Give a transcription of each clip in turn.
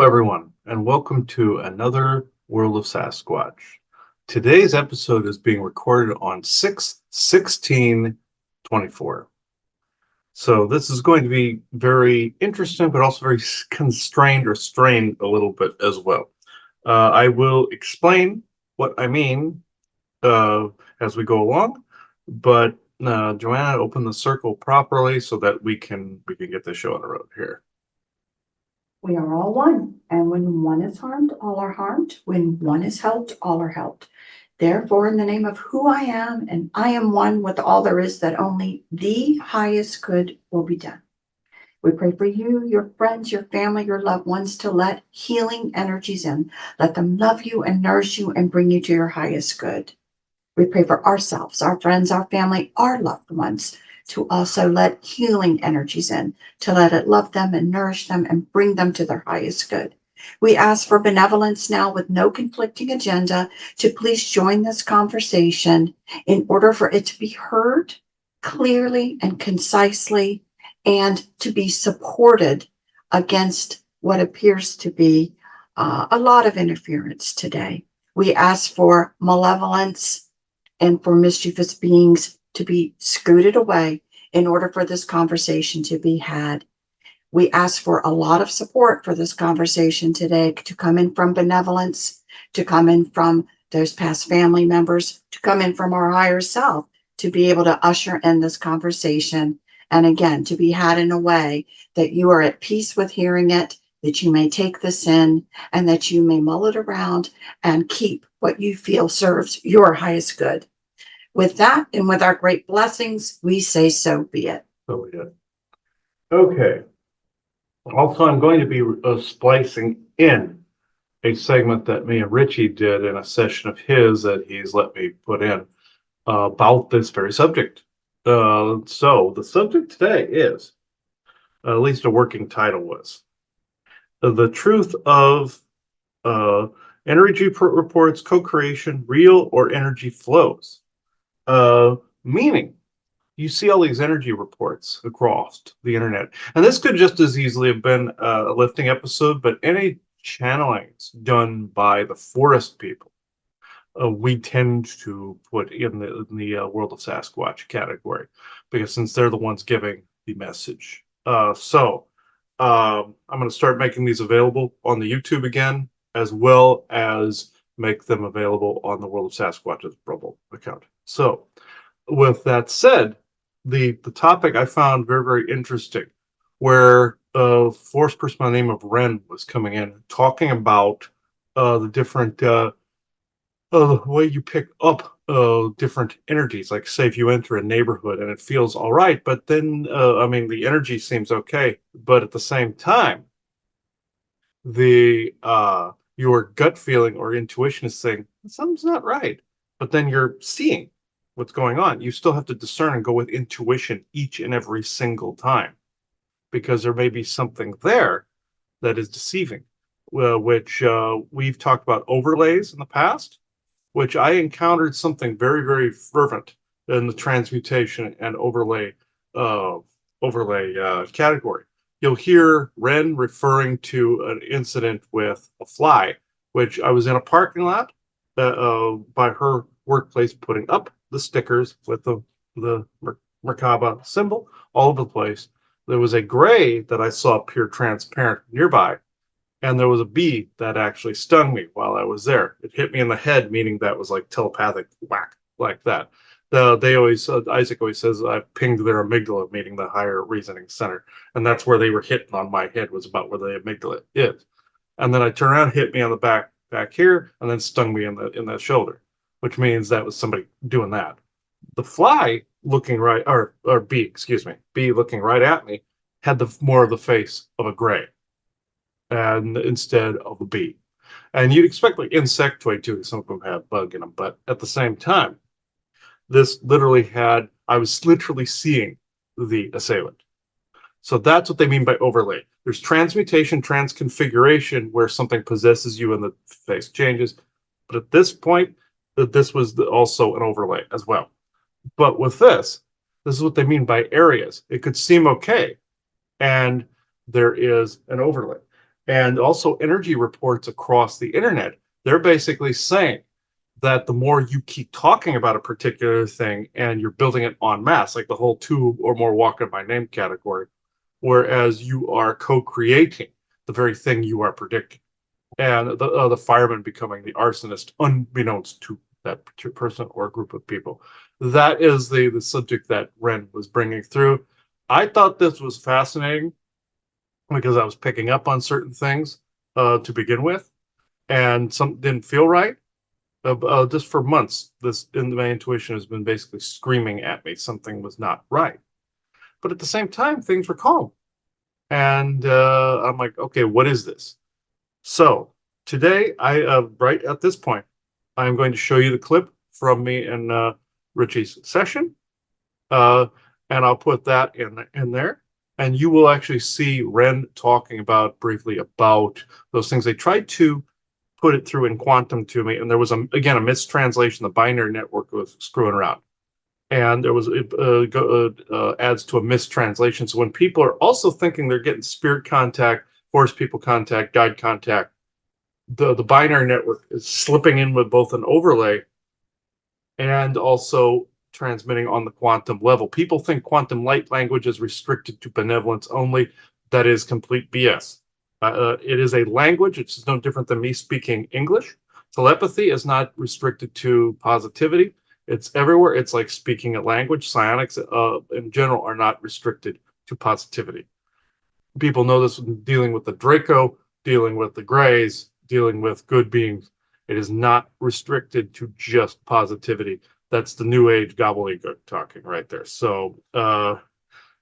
everyone, and welcome to another World of Sasquatch. Today's episode is being recorded on 6/16/24. So this is going to be very interesting, but also very constrained or strained a little bit as well. I will explain what I mean uh, as we go along, but Joanna, open the circle properly so that we can get this show on the road here. We are all one, and when one is harmed, all are harmed. When one is helped, all are helped. Therefore, in the name of who I am, and I am one with all there is, that only the highest good will be done. We pray for you, your friends, your family, your loved ones to let healing energies in. Let them love you and nourish you and bring you to your highest good. We pray for ourselves, our friends, our family, our loved ones to also let healing energies in, to let it love them and nourish them and bring them to their highest good. We ask for benevolence now with no conflicting agenda to please join this conversation in order for it to be heard clearly and concisely and to be supported against what appears to be a lot of interference today. We ask for malevolence and for mischievous beings to be scooted away in order for this conversation to be had. We ask for a lot of support for this conversation today to come in from benevolence, to come in from those past family members, to come in from our higher self, to be able to usher in this conversation. And again, to be had in a way that you are at peace with hearing it, that you may take this in, and that you may mull it around and keep what you feel serves your highest good. With that, and with our great blessings, we say so be it. So we did. Okay. Also, I'm going to be splicing in a segment that me and Richie did in a session of his that he's let me put in about this very subject. So the subject today is, at least a working title was, the truth of uh, energy reports, co-creation, real or energy flows. Meaning, you see all these energy reports across the internet, and this could just as easily have been a lifting episode, but any channelings done by the forest people, we tend to put in the world of Sasquatch category, because since they're the ones giving the message. I'm going to start making these available on the YouTube again, as well as make them available on the World of Sasquatch's Rumble account. So, with that said, the topic I found very, very interesting, where a forest person by the name of Ren was coming in talking about the different the way you pick up different energies. Like, say, if you enter a neighborhood and it feels all right, but then the energy seems okay, but at the same time, the your gut feeling or intuition is saying something's not right, but then you're seeing what's going on. You still have to discern and go with intuition each and every single time, because there may be something there that is deceiving, which we've talked about overlays in the past, which I encountered something very, very fervent in the transmutation and overlay category. You'll hear Ren referring to an incident with a fly, which I was in a parking lot by her workplace, putting up the stickers with the Merkaba symbol all over the place. There was a gray that I saw appear transparent nearby, and there was a bee that actually stung me while I was there. It hit me in the head, meaning that was like telepathic whack, like that. Isaac always says I pinged their amygdala, meaning the higher reasoning center, and that's where they were hitting on my head, was about where the amygdala is. And then I turned around, hit me on the back here, and then stung me in the shoulder, which means that was somebody doing that. The fly looking right, or bee, excuse me, bee looking right at me, had the more of the face of a gray, and instead of a bee. And you'd expect like insectoid too, some of them have bug in them, but at the same time, I was literally seeing the assailant. So that's what they mean by overlay. There's transmutation, transconfiguration, where something possesses you and the face changes. But at this point, this was also an overlay as well. But with this is what they mean by areas. It could seem okay, and there is an overlay. and also energy reports across the internet. They're basically saying that the more you keep talking about a particular thing and you're building it en masse, like the whole two or more walk in my name category, whereas you are co-creating the very thing you are predicting. And the fireman becoming the arsonist, unbeknownst to that person or group of people. That is the subject that Ren was bringing through. I thought this was fascinating because I was picking up on certain things to begin with, and some didn't feel right. Just for months, my intuition has been basically screaming at me something was not right. But at the same time, things were calm, and I'm like, okay, what is this? So today, right at this point, I'm going to show you the clip from me and Richie's session, uh, and I'll put that in there, and you will actually see Ren talking about briefly about those things. They tried to put it through in quantum to me, and there was again a mistranslation. The binary network was screwing around, and there was adds to a mistranslation. So when people are also thinking they're getting spirit contact, force people contact, guide contact, the binary network is slipping in with both an overlay and also transmitting on the quantum level. People think quantum light language is restricted to benevolence only. That is complete BS. It is a language. It's no different than me speaking English. Telepathy is not restricted to positivity. It's everywhere. It's like speaking a language. Psionics, in general, are not restricted to positivity. People know this when dealing with the Draco, dealing with the Greys, dealing with good beings. It is not restricted to just positivity. That's the new age gobbledygook talking right there. So,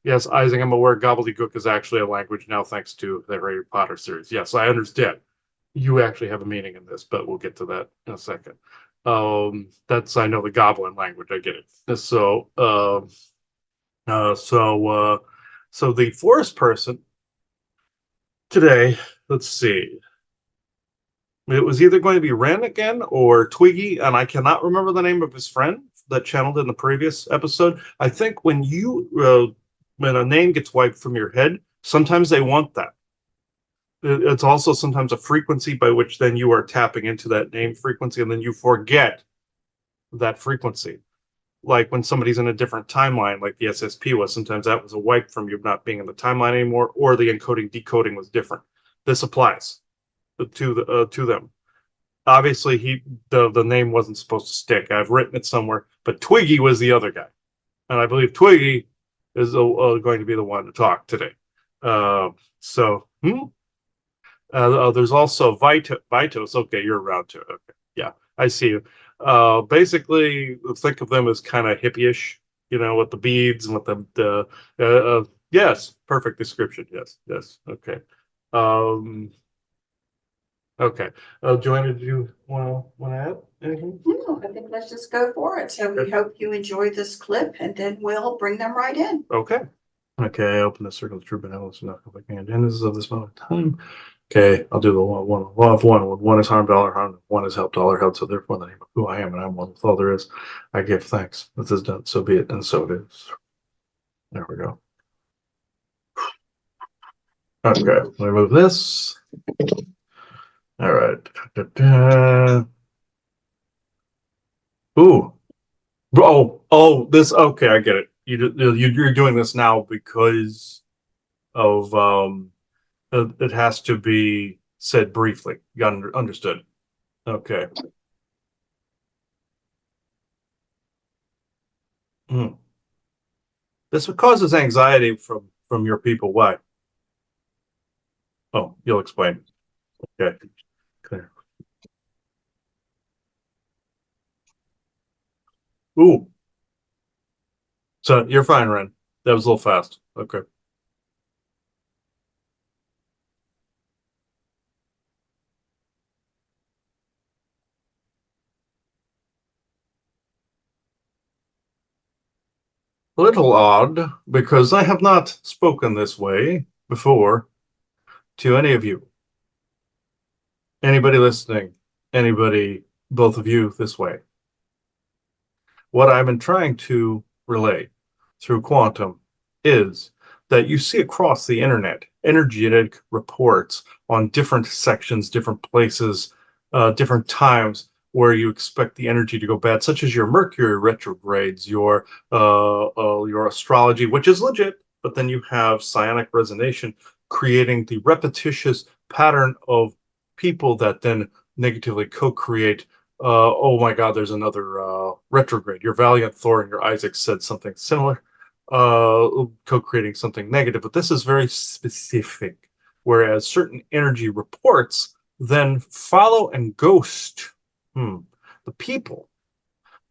yes, Isaac, I'm aware gobbledygook is actually a language now, thanks to the Harry Potter series. Yes, I understand. You actually have a meaning in this, but we'll get to that in a second. That's I know the goblin language. I get it. So the forest person today. Let's see. It was either going to be Ren again or Twiggy, and I cannot remember the name of his friend that channeled in the previous episode. I think when a name gets wiped from your head, sometimes they want that. It's also sometimes a frequency by which then you are tapping into that name frequency, and then you forget that frequency. Like when somebody's in a different timeline, like the SSP was, sometimes that was a wipe from you not being in the timeline anymore, or the encoding decoding was different. This applies to them. Obviously, the name wasn't supposed to stick. I've written it somewhere, but Twiggy was the other guy, and I believe Twiggy is going to be the one to talk today. So there's also Vitos. Okay, you're around too. Okay, yeah, I see you. Basically, think of them as kind of hippie-ish, with the beads and with yes, perfect description. Yes, yes. Okay. Um, okay. Joanna, do you want to add anything? No, I think let's just go for it. So we hope you enjoy this clip and then we'll bring them right in. Okay. Okay, I open the circle of true benevolence and not conflicting agendas of this moment in time. Okay, I'll do the one. Well, if one is harmed, all are harmed. One is helped, all are helped. So therefore, in the name of who I am, and I'm one with all there is, I give thanks. This is done. So be it, and so it is. There we go. Okay, let me move this. All right. Ooh. This. Okay, I get it. You're doing this now because of it has to be said briefly. You understood. Okay. Hmm. This causes anxiety from your people. Why? Oh, you'll explain. Okay. Clear. Ooh. So you're fine, Ren. That was a little fast. Okay. A little odd because I have not spoken this way before to any of you. Anybody listening, anybody, both of you this way. What I've been trying to relay through quantum is that you see across the internet energetic reports on different sections, different places, different times where you expect the energy to go bad, such as your Mercury retrogrades, your astrology, which is legit, but then you have psionic resonation creating the repetitious pattern of people that then negatively co-create. Oh my God, there's another retrograde. Your Valiant Thor and your Isaac said something similar, co-creating something negative, but this is very specific. Whereas certain energy reports then follow and ghost the people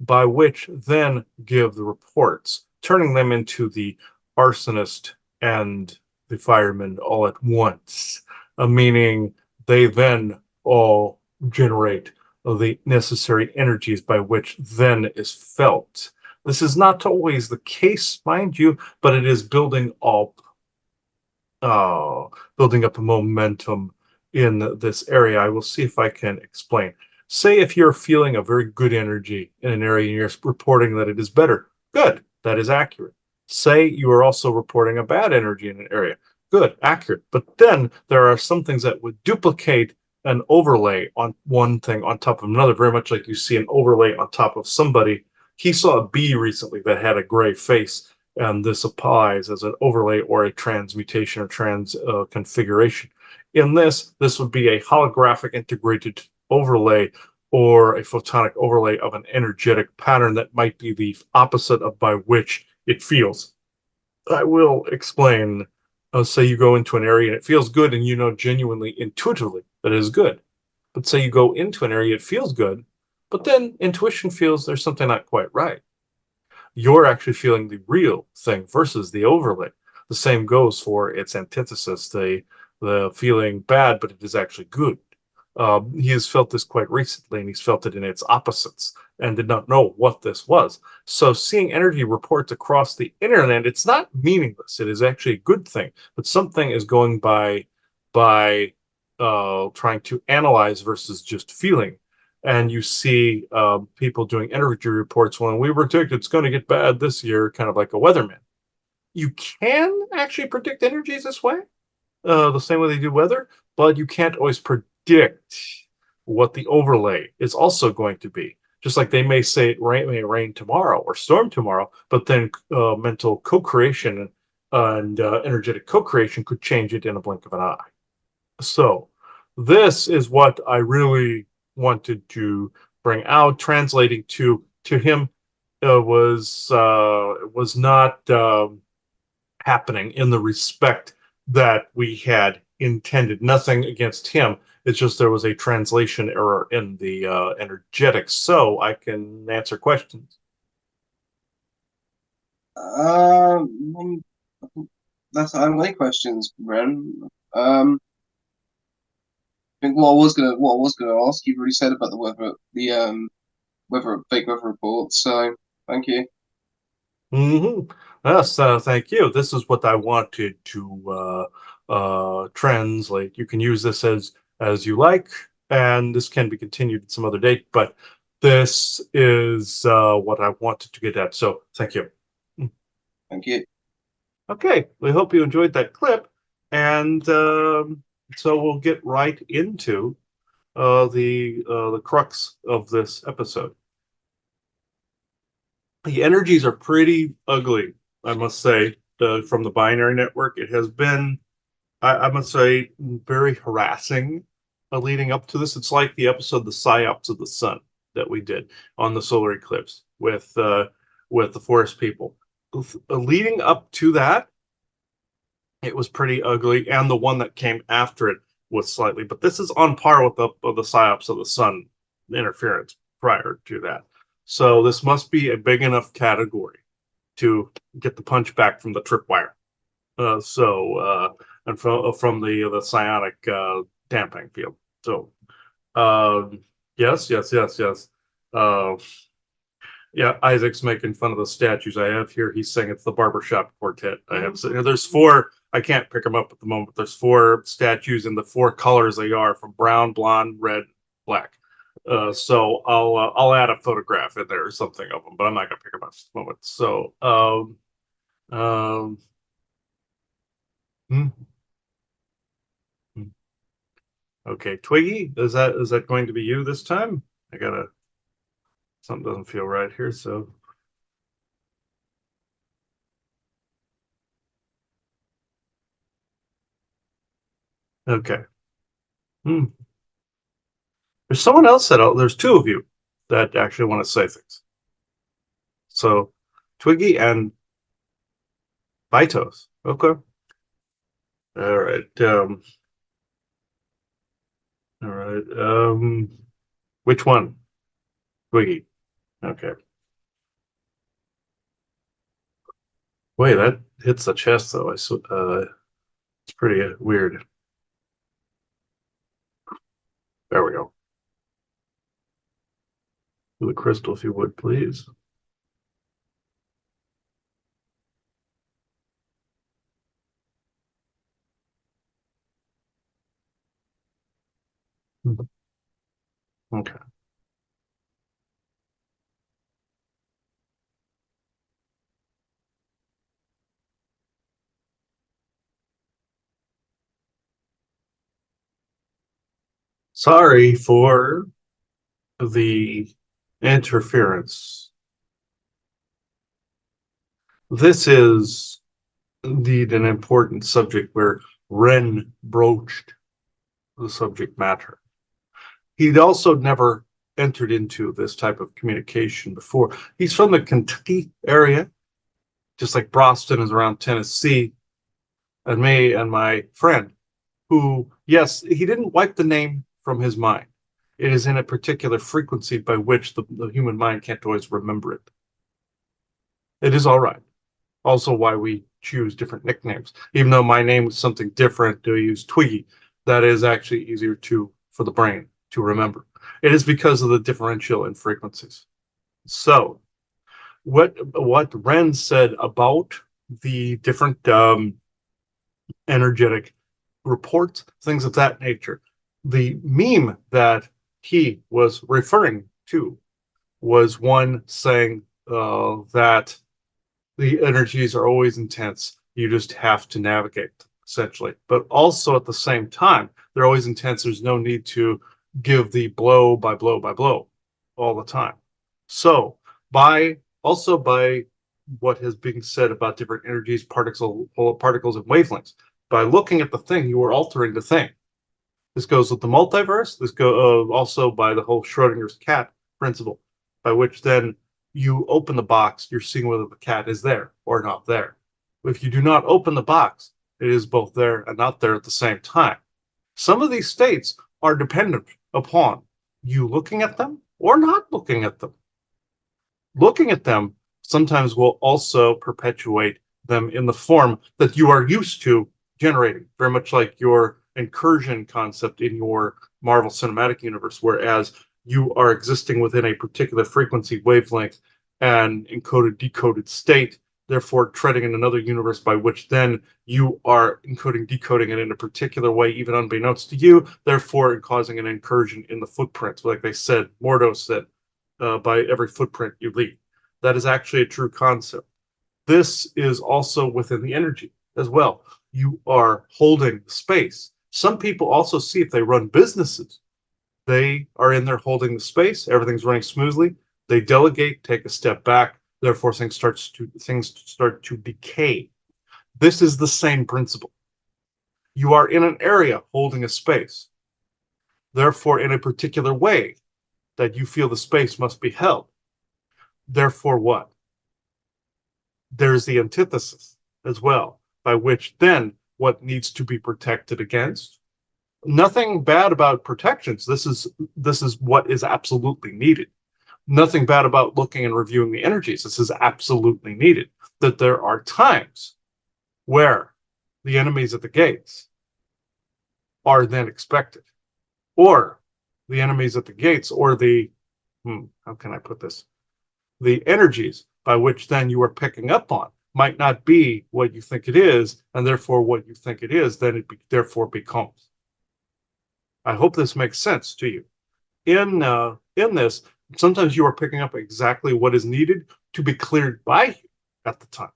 by which then give the reports, turning them into the arsonist and the fireman all at once, meaning they then all generate the necessary energies by which then is felt. This is not always the case, mind you, but it is uh, building up a momentum in this area. I will see if I can explain. Say if you're feeling a very good energy in an area and you're reporting that it is better, good, that is accurate. Say you are also reporting a bad energy in an area, good, accurate. But then there are some things that would duplicate an overlay on one thing on top of another, very much like you see an overlay on top of somebody. He saw a bee recently that had a gray face, and this applies as an overlay or a transmutation or trans configuration. In this would be a holographic integrated overlay or a photonic overlay of an energetic pattern that might be the opposite of by which it feels. I will explain. Say you go into an area and it feels good, and you know genuinely, intuitively that it is good. But say you go into an area, it feels good, but then intuition feels there's something not quite right. You're actually feeling the real thing versus the overlay. The same goes for its antithesis, the feeling bad, but it is actually good. He has felt this quite recently, and he's felt it in its opposites and did not know what this was. So, seeing energy reports across the internet, it's not meaningless. It is actually a good thing, but something is going by trying to analyze versus just feeling. And you see people doing energy reports when we predict it's going to get bad this year, kind of like a weatherman. You can actually predict energies this way, the same way they do weather, but you can't always predict what the overlay is also going to be. Just like they may say it may rain tomorrow or storm tomorrow, but then mental co-creation and energetic co-creation could change it in a blink of an eye. So this is what I really wanted to bring out. Translating to him was not happening in the respect that we had intended. Nothing against him. It's just there was a translation error in the energetics. So I can answer questions. Um, that's I don't have any questions, Ren. I think what I was gonna ask, you've already said about the fake weather report. So thank you. Yes, thank you. This is what I wanted to translate. You can use this as you like, and this can be continued at some other date. But this is what I wanted to get at. So thank you. Thank you. Okay, we hope you enjoyed that clip, and so we'll get right into the crux of this episode. The energies are pretty ugly, I must say, from the binary network. It has been, I must say, very harassing leading up to this. It's like the episode "The Psyops of the Sun" that we did on the solar eclipse with the forest people. Leading up to that, it was pretty ugly, and the one that came after it was slightly. But this is on par with the Psyops of the Sun interference prior to that. So this must be a big enough category to get the punch back from the tripwire. And from the psionic damping field. So yes. Uh, yeah, Isaac's making fun of the statues I have here. He's saying it's the barbershop quartet. I have there's four. I can't pick them up at the moment. But there's four statues in the four colors they are from brown, blonde, red, black. So I'll add a photograph in there or something of them, but I'm not gonna pick them up at the moment. So um, hmm. Okay, Twiggy, is that going to be you this time? Something doesn't feel right here, so okay. Hmm. There's someone else there's two of you that actually want to say things. So Twiggy and Vitos. Okay. All right. All right. Which one? Twiggy. Okay. Wait, that hits the chest though. It's pretty weird. There we go. The crystal, if you would, please. Okay. Sorry for the interference. This is indeed an important subject where Ren broached the subject matter. He'd also never entered into this type of communication before. He's from the Kentucky area, just like Boston is around Tennessee, and me and my friend, who, yes, he didn't wipe the name from his mind. It is in a particular frequency by which the human mind can't always remember it. It is all right. Also, why we choose different nicknames. Even though my name is something different, to use Twiggy, that is actually easier for the brain to remember. It is because of the differential in frequencies. So, what Ren said about the different energetic reports, things of that nature. The meme that he was referring to was one saying that the energies are always intense. You just have to navigate, essentially. But also at the same time, they're always intense. There's no need to give the blow by blow by blow all the time. So, by what has been said about different energies, particles, and wavelengths, by looking at the thing, you are altering the thing. This goes with the multiverse. This go also by the whole Schrodinger's cat principle, by which then you open the box, you're seeing whether the cat is there or not there. If you do not open the box, it is both there and not there at the same time. Some of these states are dependent upon you looking at them or not looking at them. Looking at them sometimes will also perpetuate them in the form that you are used to generating, very much like your incursion concept in your Marvel Cinematic Universe, whereas you are existing within a particular frequency wavelength and encoded decoded state, therefore treading in another universe by which then you are encoding decoding it in a particular way, even unbeknownst to you, therefore causing an incursion in the footprints. Like they said, Mordo said, by every footprint you leave. That is actually a true concept. This is also within the energy as well. You are holding space. Some people also see if they run businesses, they are in there holding the space, everything's running smoothly. They delegate, take a step back, therefore things start to decay. This is the same principle. You are in an area holding a space. Therefore, in a particular way that you feel the space must be held. Therefore, what? There's the antithesis as well, by which then what needs to be protected against. Nothing bad about protections. This is what is absolutely needed. Nothing bad about looking and reviewing the energies. This is absolutely needed. That there are times where the enemies at the gates are then expected, or the enemies at the gates, or how can I put this? The energies by which then you are picking up on might not be what you think it is, and therefore what you think it is, then therefore becomes. I hope this makes sense to you. In this, sometimes you are picking up exactly what is needed to be cleared by you at the time.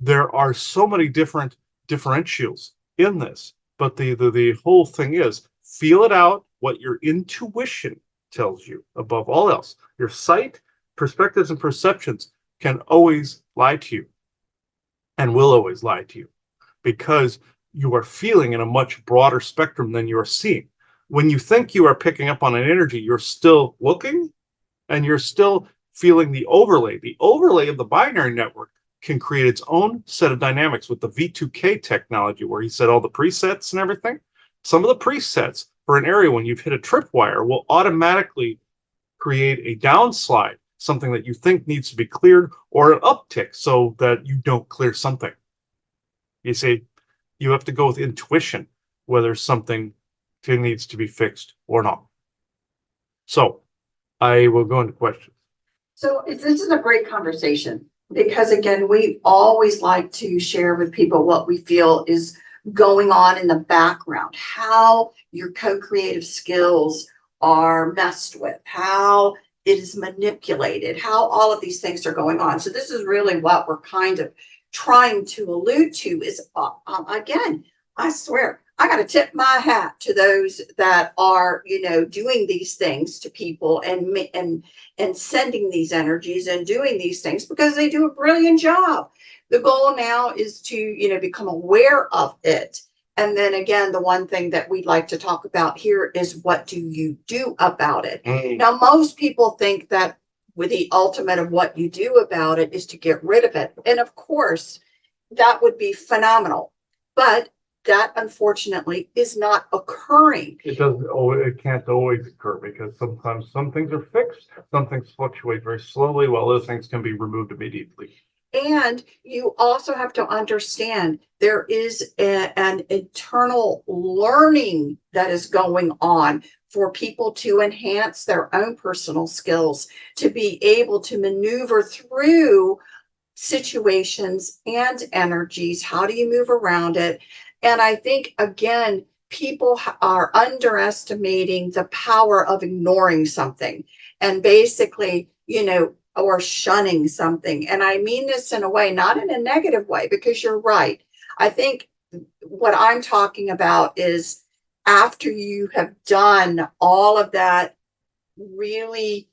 There are so many different differentials in this But the whole thing is feel it out, what your intuition tells you above all else. Your sight, perspectives, and perceptions can always lie to you and will always lie to you because you are feeling in a much broader spectrum than you are seeing. When you think you are picking up on an energy, you're still looking and you're still feeling the overlay. The overlay of the binary network can create its own set of dynamics with the V2K technology, where he said all the presets and everything. Some of the presets for an area when you've hit a tripwire will automatically create a downslide, something that you think needs to be cleared, or an uptick so that you don't clear something. You see, you have to go with intuition whether something needs to be fixed or not. So I will go into questions. So this is a great conversation because, again, we always like to share with people what we feel is going on in the background, how your co-creative skills are messed with, how it is manipulated, how all of these things are going on. So this is really what we're kind of trying to allude to is, again, I swear, I got to tip my hat to those that are, doing these things to people and sending these energies and doing these things because they do a brilliant job. The goal now is to, become aware of it. And then again, the one thing that we'd like to talk about here is what do you do about it? Now, most people think that with the ultimate of what you do about it is to get rid of it. And of course, that would be phenomenal. But that unfortunately is not occurring. It can't always occur because sometimes some things are fixed, some things fluctuate very slowly, while other things can be removed immediately. And you also have to understand there is an internal learning that is going on for people to enhance their own personal skills, to be able to maneuver through situations and energies. How do you move around it? And I think, again, people are underestimating the power of ignoring something and basically, or shunning something. And I mean this in a way, not in a negative way, because you're right. I think what I'm talking about is after you have done all of that really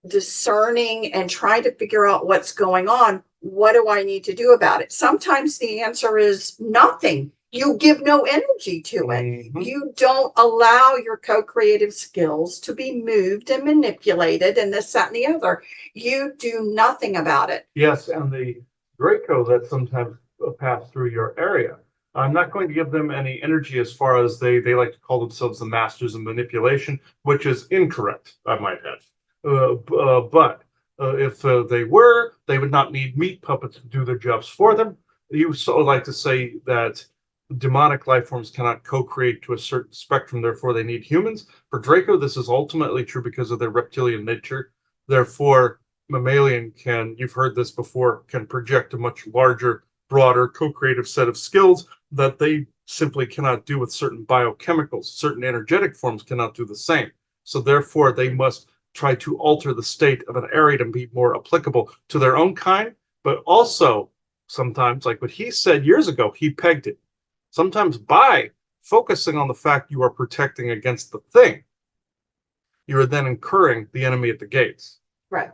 discerning and trying to figure out what's going on, what do I need to do about it? Sometimes the answer is nothing. You give no energy to it. Mm-hmm. You don't allow your co-creative skills to be moved and manipulated and this, that, and the other. You do nothing about it. Yes, and the Draco that sometimes pass through your area, I'm not going to give them any energy as far as they like to call themselves the masters of manipulation, which is incorrect, I might add. But if they were, they would not need meat puppets to do their jobs for them. You so like to say that demonic life forms cannot co-create to a certain spectrum, therefore they need humans. For Draco, this is ultimately true because of their reptilian nature. Therefore, mammalian can, you've heard this before, can project a much larger, broader, co-creative set of skills that they simply cannot do with certain biochemicals. Certain energetic forms cannot do the same. So therefore, they must try to alter the state of an area to be more applicable to their own kind, but also sometimes, like what he said years ago, he pegged it. Sometimes by focusing on the fact you are protecting against the thing, you are then incurring the enemy at the gates. Right.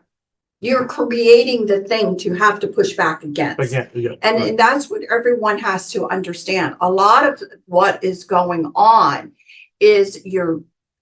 You're creating the thing to have to push back against. Yeah, and, right. and that's what everyone has to understand. A lot of what is going on is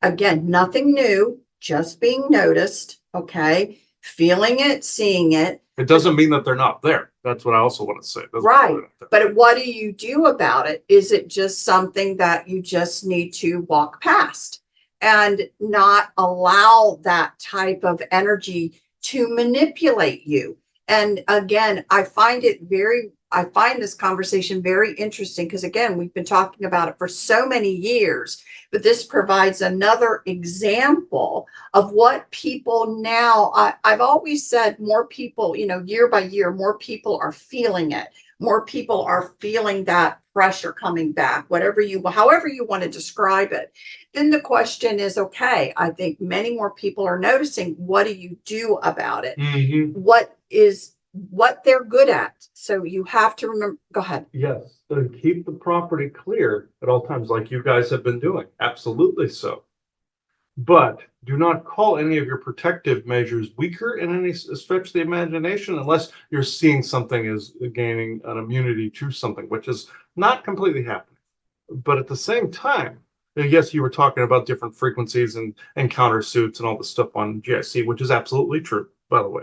again, nothing new, just being noticed, okay? Feeling it, seeing it. It doesn't mean that they're not there. That's what I also want to say. Right. But what do you do about it? Is it just something that you just need to walk past and not allow that type of energy to manipulate you? And again, I find this conversation very interesting because, again, we've been talking about it for so many years, but this provides another example of what people now, I've always said more people, year by year, more people are feeling it. More people are feeling that pressure coming back, however you want to describe it. Then the question is, okay, I think many more people are noticing, what do you do about it? Mm-hmm. What is what they're good at. So you have to remember, go ahead. Yes, keep the property clear at all times, like you guys have been doing. Absolutely so. But do not call any of your protective measures weaker in any stretch of the imagination unless you're seeing something as gaining an immunity to something, which is not completely happening. But at the same time, yes, you were talking about different frequencies and countersuits and all the stuff on GIC, which is absolutely true, by the way.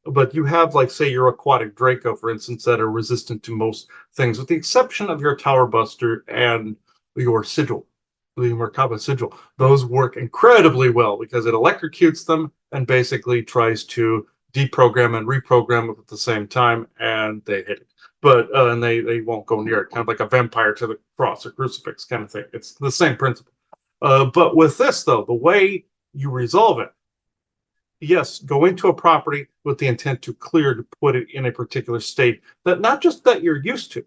But you have, like, say, your aquatic Draco, for instance, that are resistant to most things, with the exception of your Tower Buster and your Sigil, the Merkaba Sigil. Those work incredibly well because it electrocutes them and basically tries to deprogram and reprogram them at the same time, and they hit it. But and they won't go near it, kind of like a vampire to the cross or crucifix kind of thing. It's the same principle. But with this, though, the way you resolve it, yes, go into a property with the intent to clear, to put it in a particular state that not just that you're used to,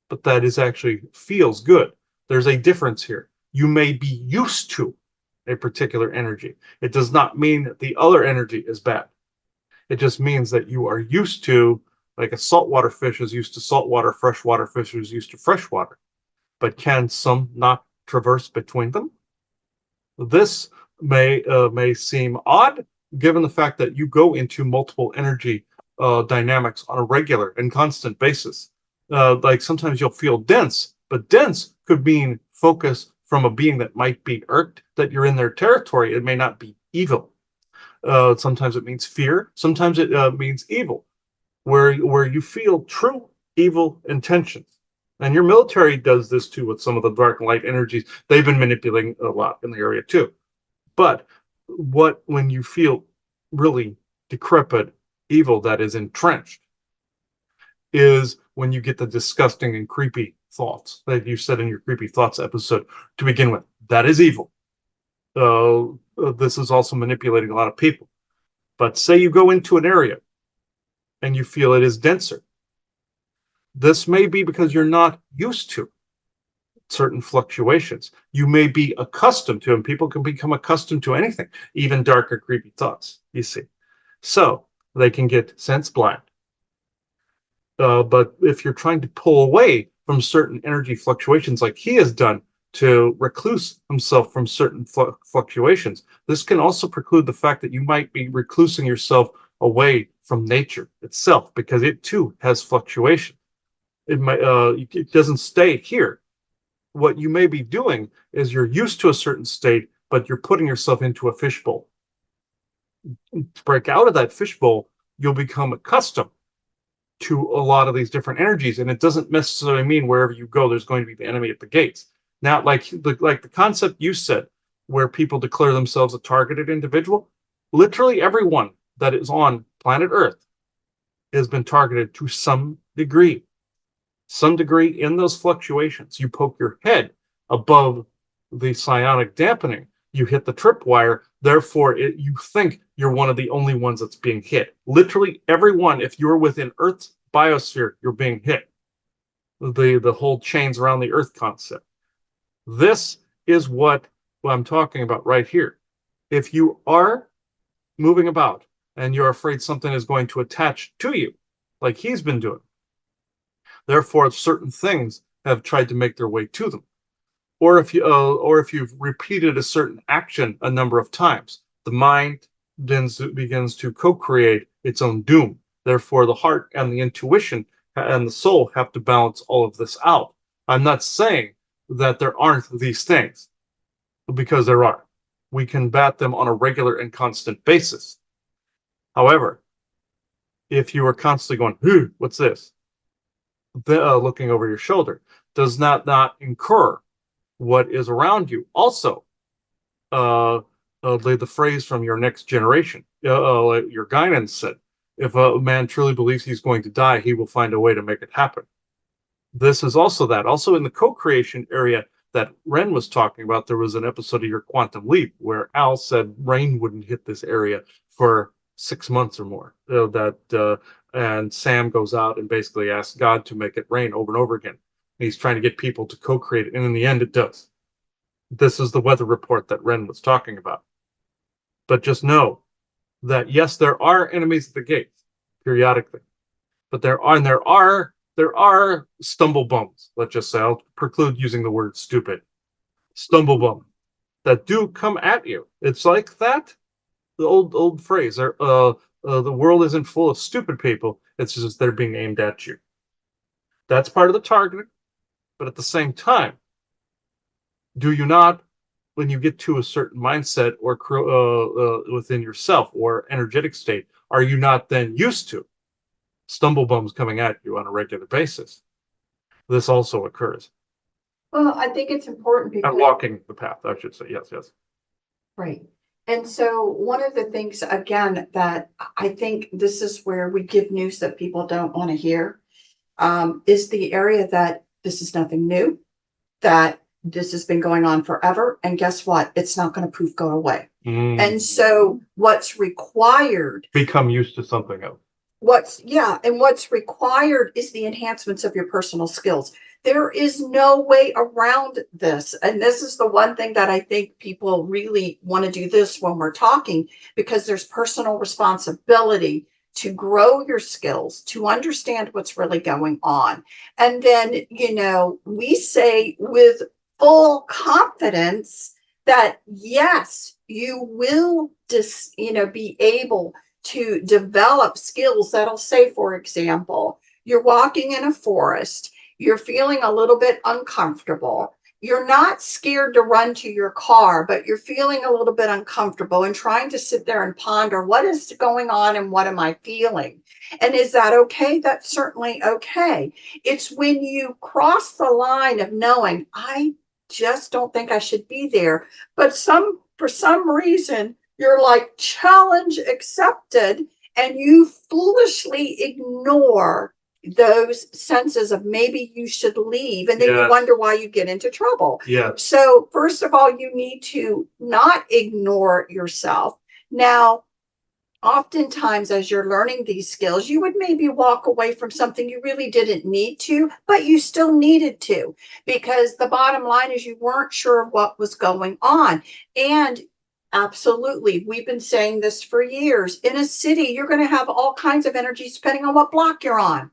but that is actually feels good. There's a difference here. You may be used to a particular energy. It does not mean that the other energy is bad. It just means that you are used to, like a saltwater fish is used to saltwater, freshwater fish is used to freshwater. But can some not traverse between them? This may seem odd, given the fact that you go into multiple energy dynamics on a regular and constant basis. Like sometimes you'll feel dense, but dense could mean focus from a being that might be irked that you're in their territory. It may not be evil. Sometimes it means fear. Sometimes it means evil, where you feel true evil intentions. And your military does this too with some of the dark and light energies. They've been manipulating a lot in the area too. But when you feel really decrepit evil that is entrenched is when you get the disgusting and creepy thoughts that you said in your creepy thoughts episode to begin with. That is evil. This is also manipulating a lot of people. But say you go into an area and you feel it is denser. This may be because you're not used to certain fluctuations. You may be accustomed to, and people can become accustomed to anything, even darker, creepy thoughts, you see. So they can get sense blind. But if you're trying to pull away from certain energy fluctuations, like he has done to recluse himself from certain fluctuations, this can also preclude the fact that you might be reclusing yourself away from nature itself, because it too has fluctuation. It doesn't stay here. What you may be doing is you're used to a certain state, but you're putting yourself into a fishbowl. To break out of that fishbowl, you'll become accustomed to a lot of these different energies, and it doesn't necessarily mean wherever you go, there's going to be the enemy at the gates. Now, like the concept you said, where people declare themselves a targeted individual, literally everyone that is on planet Earth has been targeted to some degree. Some degree in those fluctuations. You poke your head above the psionic dampening, you hit the tripwire, therefore you think you're one of the only ones that's being hit. Literally everyone, if you're within Earth's biosphere, you're being hit. The whole chains around the Earth concept. This is what I'm talking about right here. If you are moving about and you're afraid something is going to attach to you, like he's been doing, therefore, certain things have tried to make their way to them. Or if you've repeated a certain action a number of times, the mind begins to co-create its own doom. Therefore, the heart and the intuition and the soul have to balance all of this out. I'm not saying that there aren't these things, because there are. We combat them on a regular and constant basis. However, if you are constantly going, what's this? Looking over your shoulder does not incur what is around you. Also, the phrase from your next generation, your guidance said, if a man truly believes he's going to die, he will find a way to make it happen. This is also that. Also, in the co-creation area that Ren was talking about, there was an episode of Your Quantum Leap where Al said rain wouldn't hit this area for 6 months or more. And Sam goes out and basically asks God to make it rain over and over again. And he's trying to get people to co-create it, and in the end, it does. This is the weather report that Ren was talking about. But just know that, yes, there are enemies at the gates periodically. But there are stumble bumps. Let's just say I'll preclude using the word stupid. Stumble bump that do come at you. It's like that the old phrase. The world isn't full of stupid people. It's just they're being aimed at you. That's part of the targeting. But at the same time, do you not, when you get to a certain mindset or within yourself or energetic state, are you not then used to stumble bums coming at you on a regular basis? This also occurs. Well, I think it's important I'm because, walking the path, I should say. Yes, yes. right. And so one of the things, again, that I think this is where we give news that people don't want to hear, is the area that this is nothing new, that this has been going on forever. And guess what? It's not going to poof go away. And so what's required, Become used to something else. what's required is the enhancements of your personal skills. There is no way around this. And this is the one thing that I think people really want to do this when we're talking, because there's personal responsibility to grow your skills, to understand what's really going on. And then, we say with full confidence that yes, you will be able to develop skills that'll say, for example, you're walking in a forest, you're feeling a little bit uncomfortable. You're not scared to run to your car, but you're feeling a little bit uncomfortable and trying to sit there and ponder what is going on and what am I feeling? And is that okay? That's certainly okay. It's when you cross the line of knowing, I just don't think I should be there, but for some reason, you're like, challenge accepted, and you foolishly ignore those senses of maybe you should leave, and then you Yes. wonder why you get into trouble. Yeah. So first of all, you need to not ignore yourself. Now, oftentimes as you're learning these skills, you would maybe walk away from something you really didn't need to, but you still needed to, because the bottom line is you weren't sure what was going on. And absolutely, we've been saying this for years. In a city, you're going to have all kinds of energies depending on what block you're on,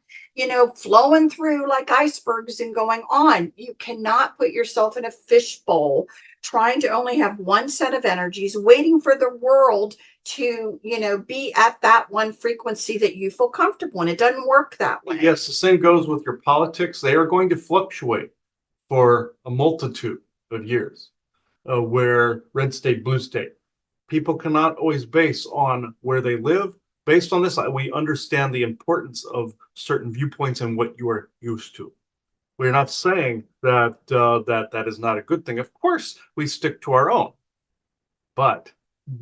flowing through like icebergs and going on. You cannot put yourself in a fishbowl trying to only have one set of energies, waiting for the world to, be at that one frequency that you feel comfortable in. It doesn't work that way. Yes, the same goes with your politics. They are going to fluctuate for a multitude of years, where red state, blue state. People cannot always base on where they live. Based on this, we understand the importance of certain viewpoints and what you are used to. We're not saying that that is not a good thing. Of course, we stick to our own, but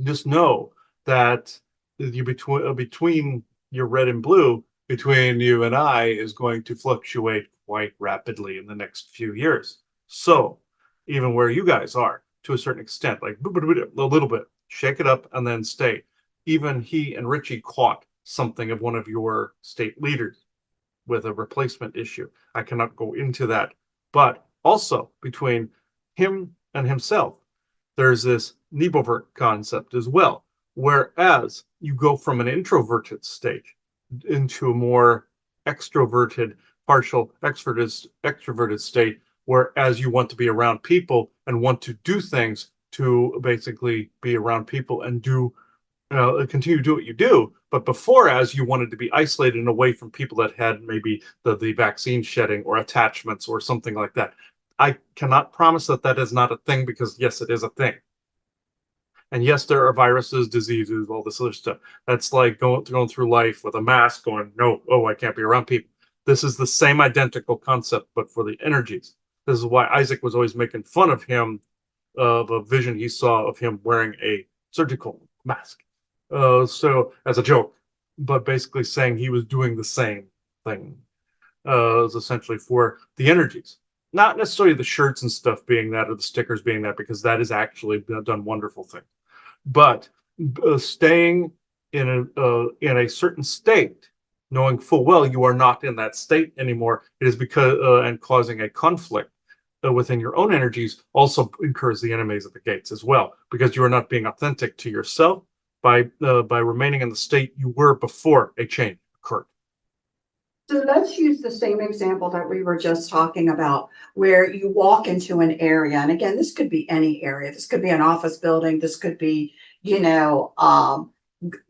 just know that between your red and blue, between you and I, is going to fluctuate quite rapidly in the next few years. So even where you guys are, to a certain extent, like a little bit, shake it up and then stay. Even he and Richie caught something of one of your state leaders with a replacement issue. I cannot go into that. But also between him and himself, there's this Nebovert concept as well. Whereas you go from an introverted state into a more extroverted, partial extroverted state, whereas you want to be around people and want to do things to basically be around people and continue to do what you do. But before, as you wanted to be isolated and away from people that had maybe the vaccine shedding or attachments or something like that. I cannot promise that that is not a thing, because yes, it is a thing. And yes, there are viruses, diseases, all this other stuff. That's like going through life with a mask going, no, oh, I can't be around people. This is the same identical concept, but for the energies. This is why Isaac was always making fun of him, of a vision he saw of him wearing a surgical mask. So as a joke, but basically saying he was doing the same thing, is essentially for the energies. Not necessarily the shirts and stuff being that, or the stickers being that, because that is actually done wonderful things. But staying in a certain state, knowing full well you are not in that state anymore, it is because and causing a conflict within your own energies also incurs the enemies at the gates as well, because you are not being authentic to yourself by remaining in the state you were before a change occurred. So let's use the same example that we were just talking about, where you walk into an area. And again, this could be any area. This could be an office building. This could be,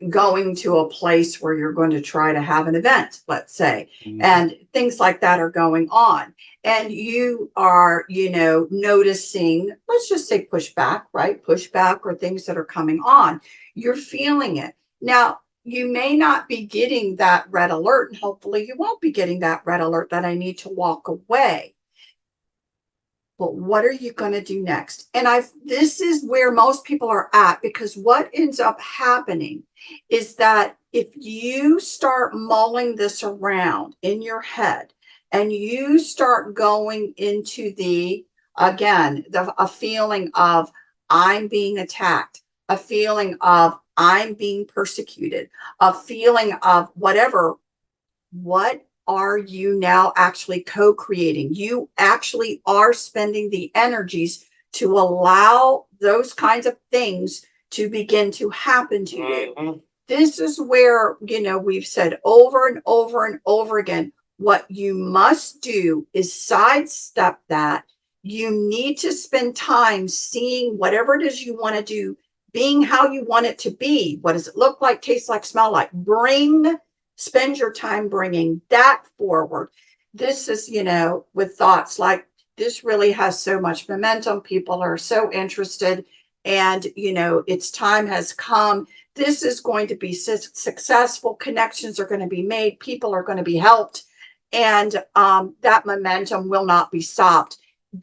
going to a place where you're going to try to have an event, let's say, and things like that are going on. And you are, noticing, let's just say pushback, right? Pushback or things that are coming on. You're feeling it. Now, you may not be getting that red alert, and hopefully you won't be getting that red alert that I need to walk away. But what are you going to do next? And this is where most people are at, because what ends up happening is that if you start mulling this around in your head and you start going into a feeling of I'm being attacked, a feeling of I'm being persecuted, a feeling of whatever, what are you now actually co-creating? You actually are spending the energies to allow those kinds of things to begin to happen to you. This is where, we've said over and over and over again, what you must do is sidestep that. You need to spend time seeing whatever it is you want to do, being how you want it to be. What does it look like, taste like, smell like? Spend your time bringing that forward. This is, with thoughts like this really has so much momentum. People are so interested, and, its time has come. This is going to be successful. Connections are going to be made. People are going to be helped. And that momentum will not be stopped.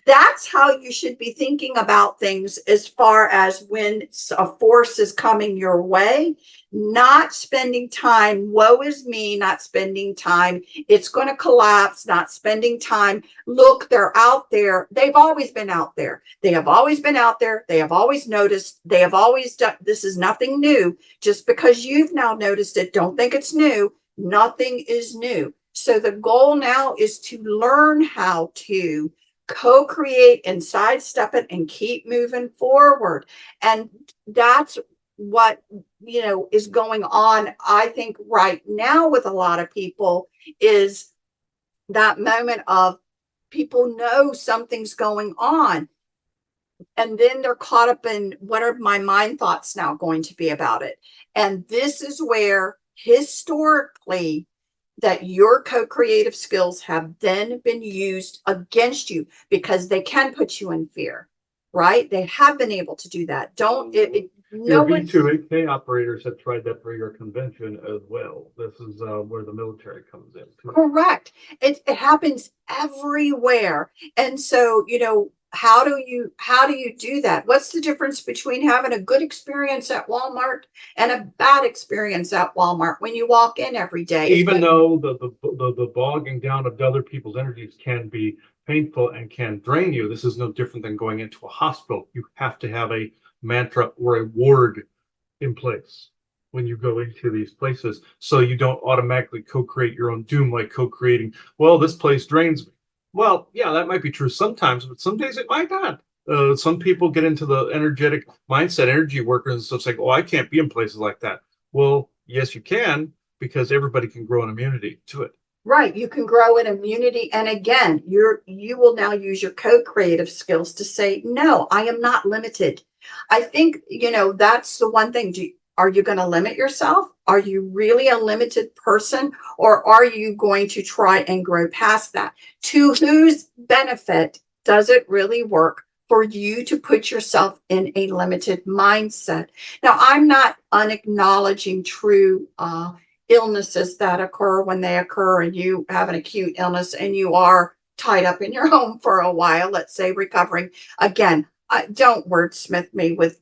That's how you should be thinking about things, as far as when a force is coming your way, not spending time, woe is me, not spending time, it's going to collapse, not spending time. Look, they're out there. They've always been out there. They have always been out there. They have always noticed. They have always done. This is nothing new. Just because you've now noticed it, don't think it's new. Nothing is new. So the goal now is to learn how to co-create and sidestep it and keep moving forward. And that's what is going on, I think, right now with a lot of people, is that moment of people know something's going on, and then they're caught up in what are my mind thoughts now going to be about it. And this is where historically that your co-creative skills have then been used against you, because they can put you in fear, right? They have been able to do that. Your V2AK operators have tried that for your convention as well. This is where the military comes in. Correct. It happens everywhere. And so, how do you do that? What's the difference between having a good experience at Walmart and a bad experience at Walmart when you walk in every day? Even though the bogging down of other people's energies can be painful and can drain you, this is no different than going into a hospital. You have to have a mantra or a word in place when you go into these places, so you don't automatically co-create your own doom, like co-creating, well, this place drains me. Well, yeah, that might be true sometimes, but some days it might not. Some people get into the energetic mindset, energy workers and stuff, like, oh, I can't be in places like that. Well, yes, you can, because everybody can grow an immunity to it. Right. You can grow an immunity. And again, you will now use your co-creative skills to say, no, I am not limited. I think, that's the one thing. Are you going to limit yourself? Are you really a limited person? Or are you going to try and grow past that? To whose benefit does it really work for you to put yourself in a limited mindset? Now, I'm not unacknowledging true illnesses that occur when they occur, and you have an acute illness and you are tied up in your home for a while, let's say recovering. Again, don't wordsmith me with,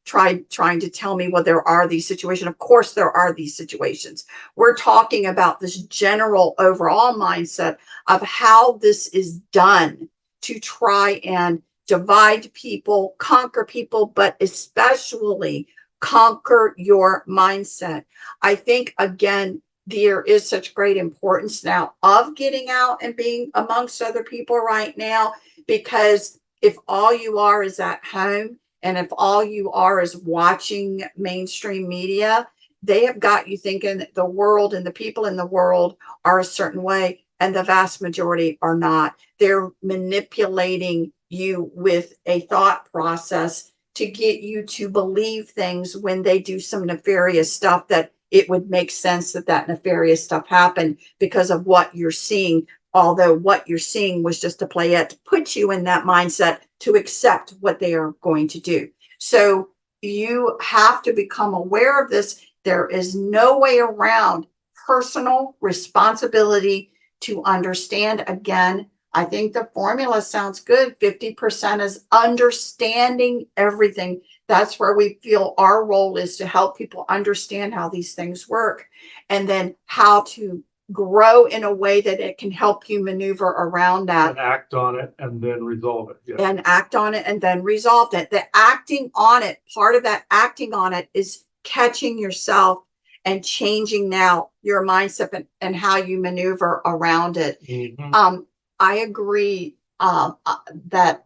trying to tell me, well, there are these situations. Of course, there are these situations. We're talking about this general overall mindset of how this is done to try and divide people, conquer people, but especially conquer your mindset. I think, again, there is such great importance now of getting out and being amongst other people right now, because if all you are is at home, and if all you are is watching mainstream media, they have got you thinking that the world and the people in the world are a certain way, and the vast majority are not. They're manipulating you with a thought process to get you to believe things when they do some nefarious stuff, that it would make sense that that nefarious stuff happened because of what you're seeing, although what you're seeing was just a playette to put you in that mindset to accept what they are going to do. So you have to become aware of this. There is no way around personal responsibility to understand. Again, I think the formula sounds good. 50% is understanding everything. That's where we feel our role is, to help people understand how these things work, and then how to grow in a way that it can help you maneuver around that. And act on it and then resolve it. Yeah. And act on it and then resolve it. The acting on it, part of that acting on it is catching yourself and changing now your mindset and how you maneuver around it. Mhm. I agree that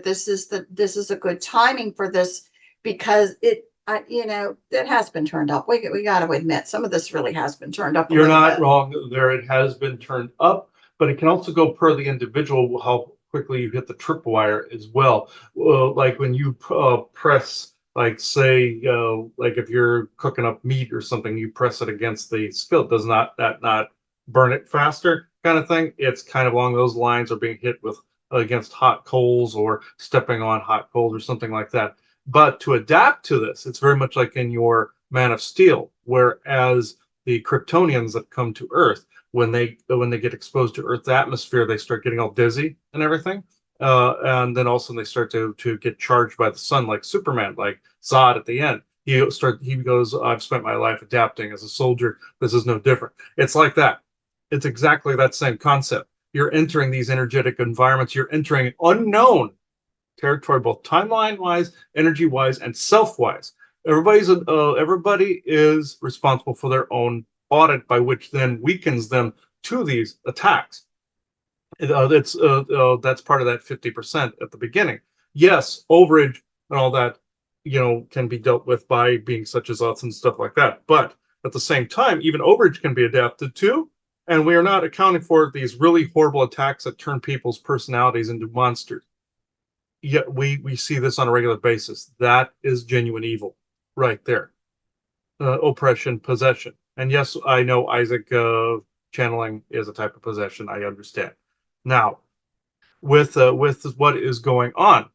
this is a good timing for this, because it has been turned up. We got to admit, some of this really has been turned up. You're not wrong there. It has been turned up, but it can also go per the individual how quickly you hit the tripwire as well. Like when you press, like say, like if you're cooking up meat or something, you press it against the skillet. Does not that not burn it faster, kind of thing? It's kind of along those lines, or being hit with against hot coals, or stepping on hot coals, or something like that. But to adapt to this, it's very much like in your Man of Steel, whereas the Kryptonians that come to Earth, when they get exposed to Earth's atmosphere, they start getting all dizzy and everything, and then all of a sudden they start to get charged by the sun, like Superman, like Zod at the end. He goes, I've spent my life adapting as a soldier. This is no different. It's like that. It's exactly that same concept. You're entering these energetic environments. You're entering an unknown territory, both timeline wise, energy wise, and self wise. Everybody is responsible for their own audit, by which then weakens them to these attacks. That's part of that 50% at the beginning. Yes, overage and all that, can be dealt with by being such as us and stuff like that. But at the same time, even overage can be adapted to, and we are not accounting for these really horrible attacks that turn people's personalities into monsters. Yet we see this on a regular basis. That is genuine evil right there. Oppression, possession. And yes, I know Isaac channeling is a type of possession. I understand. Now, with what is going on,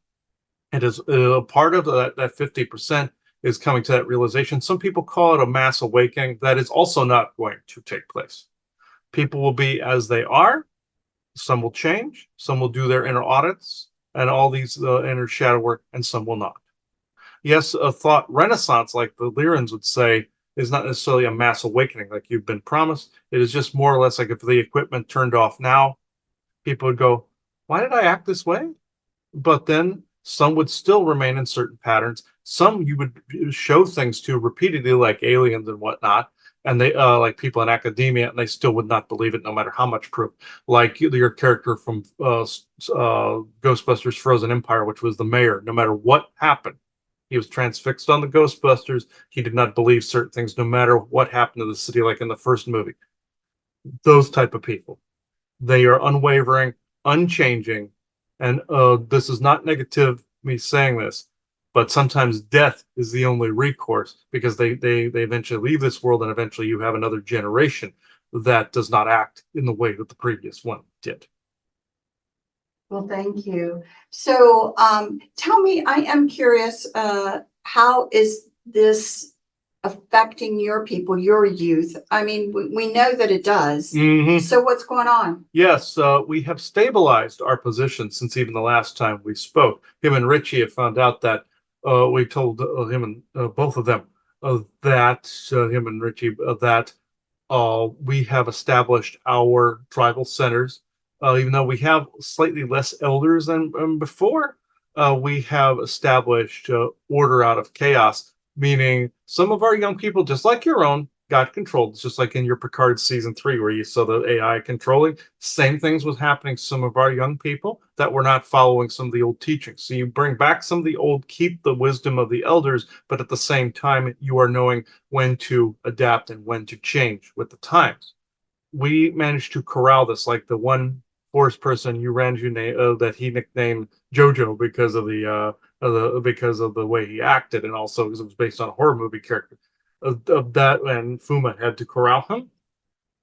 it is part of that 50% is coming to that realization. Some people call it a mass awakening. That is also not going to take place. People will be as they are. Some will change. Some will do their inner audits and all these inner shadow work, and some will not. Yes, a thought renaissance, like the Lyrans would say, is not necessarily a mass awakening like you've been promised. It is just more or less like if the equipment turned off now, people would go, why did I act this way? But then some would still remain in certain patterns. Some you would show things to repeatedly, like aliens and whatnot, and they like people in academia, and they still would not believe it, no matter how much proof. Like your character from Ghostbusters: Frozen Empire, which was the mayor. No matter what happened, he was transfixed on the Ghostbusters. He did not believe certain things, no matter what happened to the city, like in the first movie. Those type of people. They are unwavering, unchanging, and this is not negative, me saying this, but sometimes death is the only recourse, because they eventually leave this world, and eventually you have another generation that does not act in the way that the previous one did. Well, thank you. So tell me, I am curious, how is this affecting your people, your youth? I mean, we know that it does. Mm-hmm. So what's going on? Yes, we have stabilized our position since even the last time we spoke. Him and Richie have found out that we told him and both of them that him and Richie that we have established our tribal centers. Even though we have slightly less elders than before, we have established order out of chaos, meaning some of our young people, just like your own, got controlled. It's just like in your Picard season 3, where you saw the AI controlling. Same things was happening to some of our young people that were not following some of the old teachings. So you bring back some of the old, keep the wisdom of the elders, but at the same time, you are knowing when to adapt and when to change with the times. We managed to corral this, like the one forest person you ran you that he nicknamed Jojo because of the way he acted, and also because it was based on a horror movie character. Of that, and Fuma had to corral him.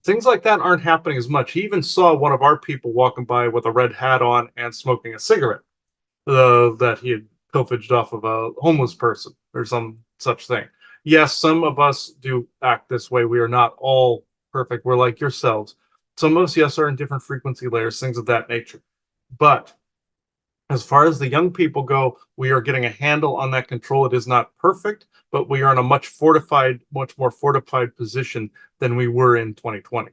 Things like that aren't happening as much. He even saw one of our people walking by with a red hat on and smoking a cigarette that he had pilfaged off of a homeless person or some such thing. Yes, some of us do act this way. We are not all perfect. We're like yourselves. Some of us, yes, are in different frequency layers, things of that nature. But as far as the young people go, we are getting a handle on that control. It is not perfect, but we are in a much more fortified position than we were in 2020.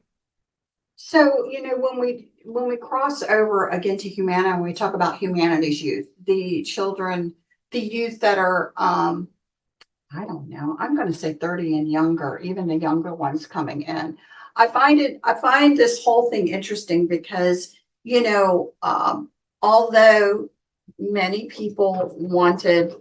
So, when we cross over again to humanity, and we talk about humanity's youth, the children, the youth that are, I don't know, I'm going to say 30 and younger, even the younger ones coming in. I find this whole thing interesting because, although many people wanted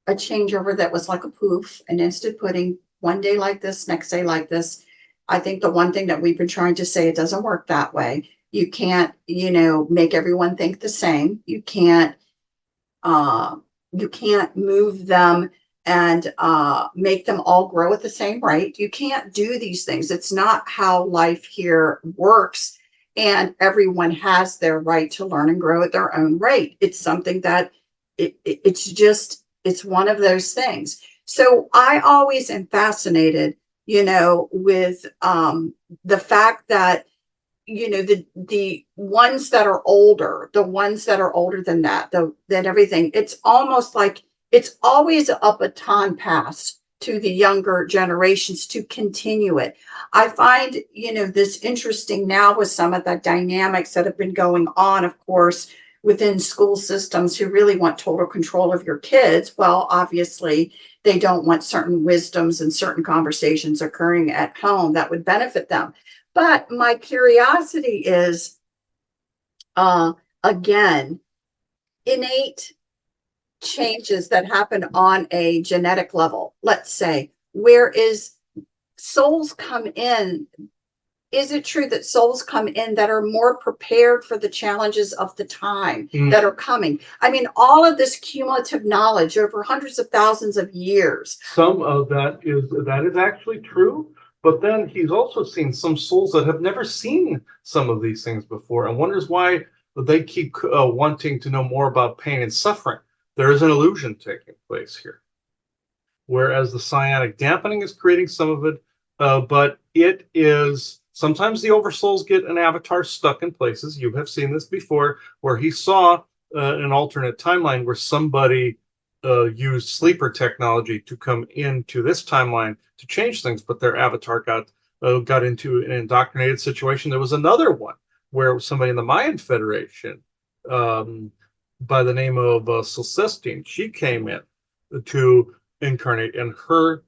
a changeover that was like a poof, an instant pudding, one day like this, next day like this. I think the one thing that we've been trying to say, it doesn't work that way. You can't, make everyone think the same. Uh, you can't move them and make them all grow at the same rate. You can't do these things. It's not how life here works. And everyone has their right to learn and grow at their own rate. It's something that it's one of those things. So I always am fascinated, with the fact that, the ones that are older, the ones that are older than that everything, it's almost like it's always a baton pass to the younger generations to continue it. I find, this interesting now with some of the dynamics that have been going on, of course, within school systems who really want total control of your kids. Well, obviously, they don't want certain wisdoms and certain conversations occurring at home that would benefit them. But my curiosity is, again, innate changes that happen on a genetic level. Let's say, where is souls come in? Is it true that souls come in that are more prepared for the challenges of the time that are coming? I mean, all of this cumulative knowledge over hundreds of thousands of years. Some of that is actually true, but then he's also seen some souls that have never seen some of these things before and wonders why they keep wanting to know more about pain and suffering. There is an illusion taking place here, whereas the psionic dampening is creating some of it, but it is sometimes the oversouls get an avatar stuck in places. You have seen this before, where he saw an alternate timeline where somebody used sleeper technology to come into this timeline to change things, but their avatar got into an indoctrinated situation. There was another one where somebody in the Mayan Federation, by the name of Celestine, she came in to incarnate, and her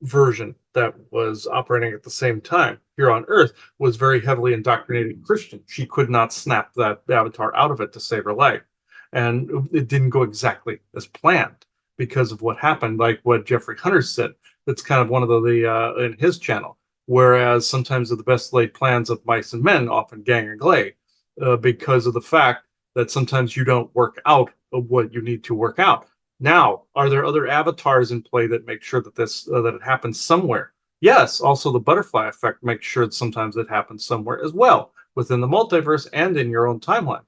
version that was operating at the same time here on Earth was very heavily indoctrinated Christian. She could not snap that avatar out of it to save her life. And it didn't go exactly as planned because of what happened, like what Jeffrey Hunter said. That's kind of one of the in his channel. Whereas sometimes the best laid plans of mice and men often gang and glay because of the fact that sometimes you don't work out of what you need to work out. Now, are there other avatars in play that make sure that that it happens somewhere? Yes. Also, the butterfly effect makes sure that sometimes it happens somewhere as well within the multiverse and in your own timeline.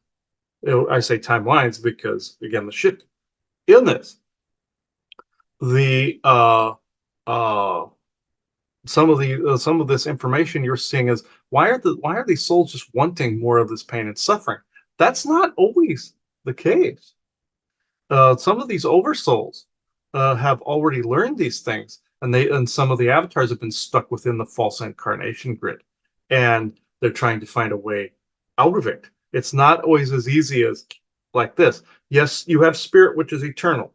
I say timelines because, again, the shit in this, the some of this information you're seeing is why are these souls just wanting more of this pain and suffering? That's not always the case. Some of these oversouls have already learned these things, and some of the avatars have been stuck within the false incarnation grid, and they're trying to find a way out of it. It's not always as easy as like this. Yes, you have spirit, which is eternal.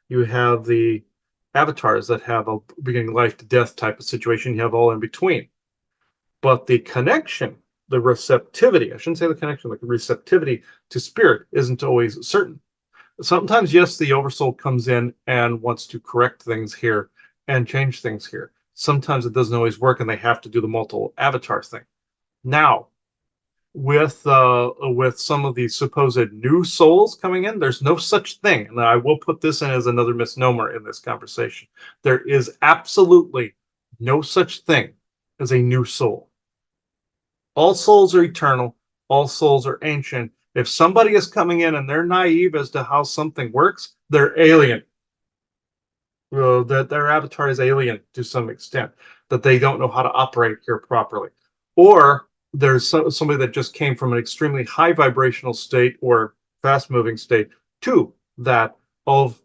You have the avatars that have a beginning life to death type of situation. You have all in between. But the connection, the receptivity, I shouldn't say the connection, like the receptivity to spirit isn't always certain. Sometimes, yes, the oversoul comes in and wants to correct things here and change things here. Sometimes it doesn't always work and they have to do the multiple avatar thing. Now, with some of these supposed new souls coming in, there's no such thing. And I will put this in as another misnomer in this conversation. There is absolutely no such thing as a new soul. All souls are eternal. All souls are ancient. If somebody is coming in and they're naive as to how something works, they're alien. That their avatar is alien to some extent, that they don't know how to operate here properly. Or there's somebody that just came from an extremely high vibrational state or fast moving state to that of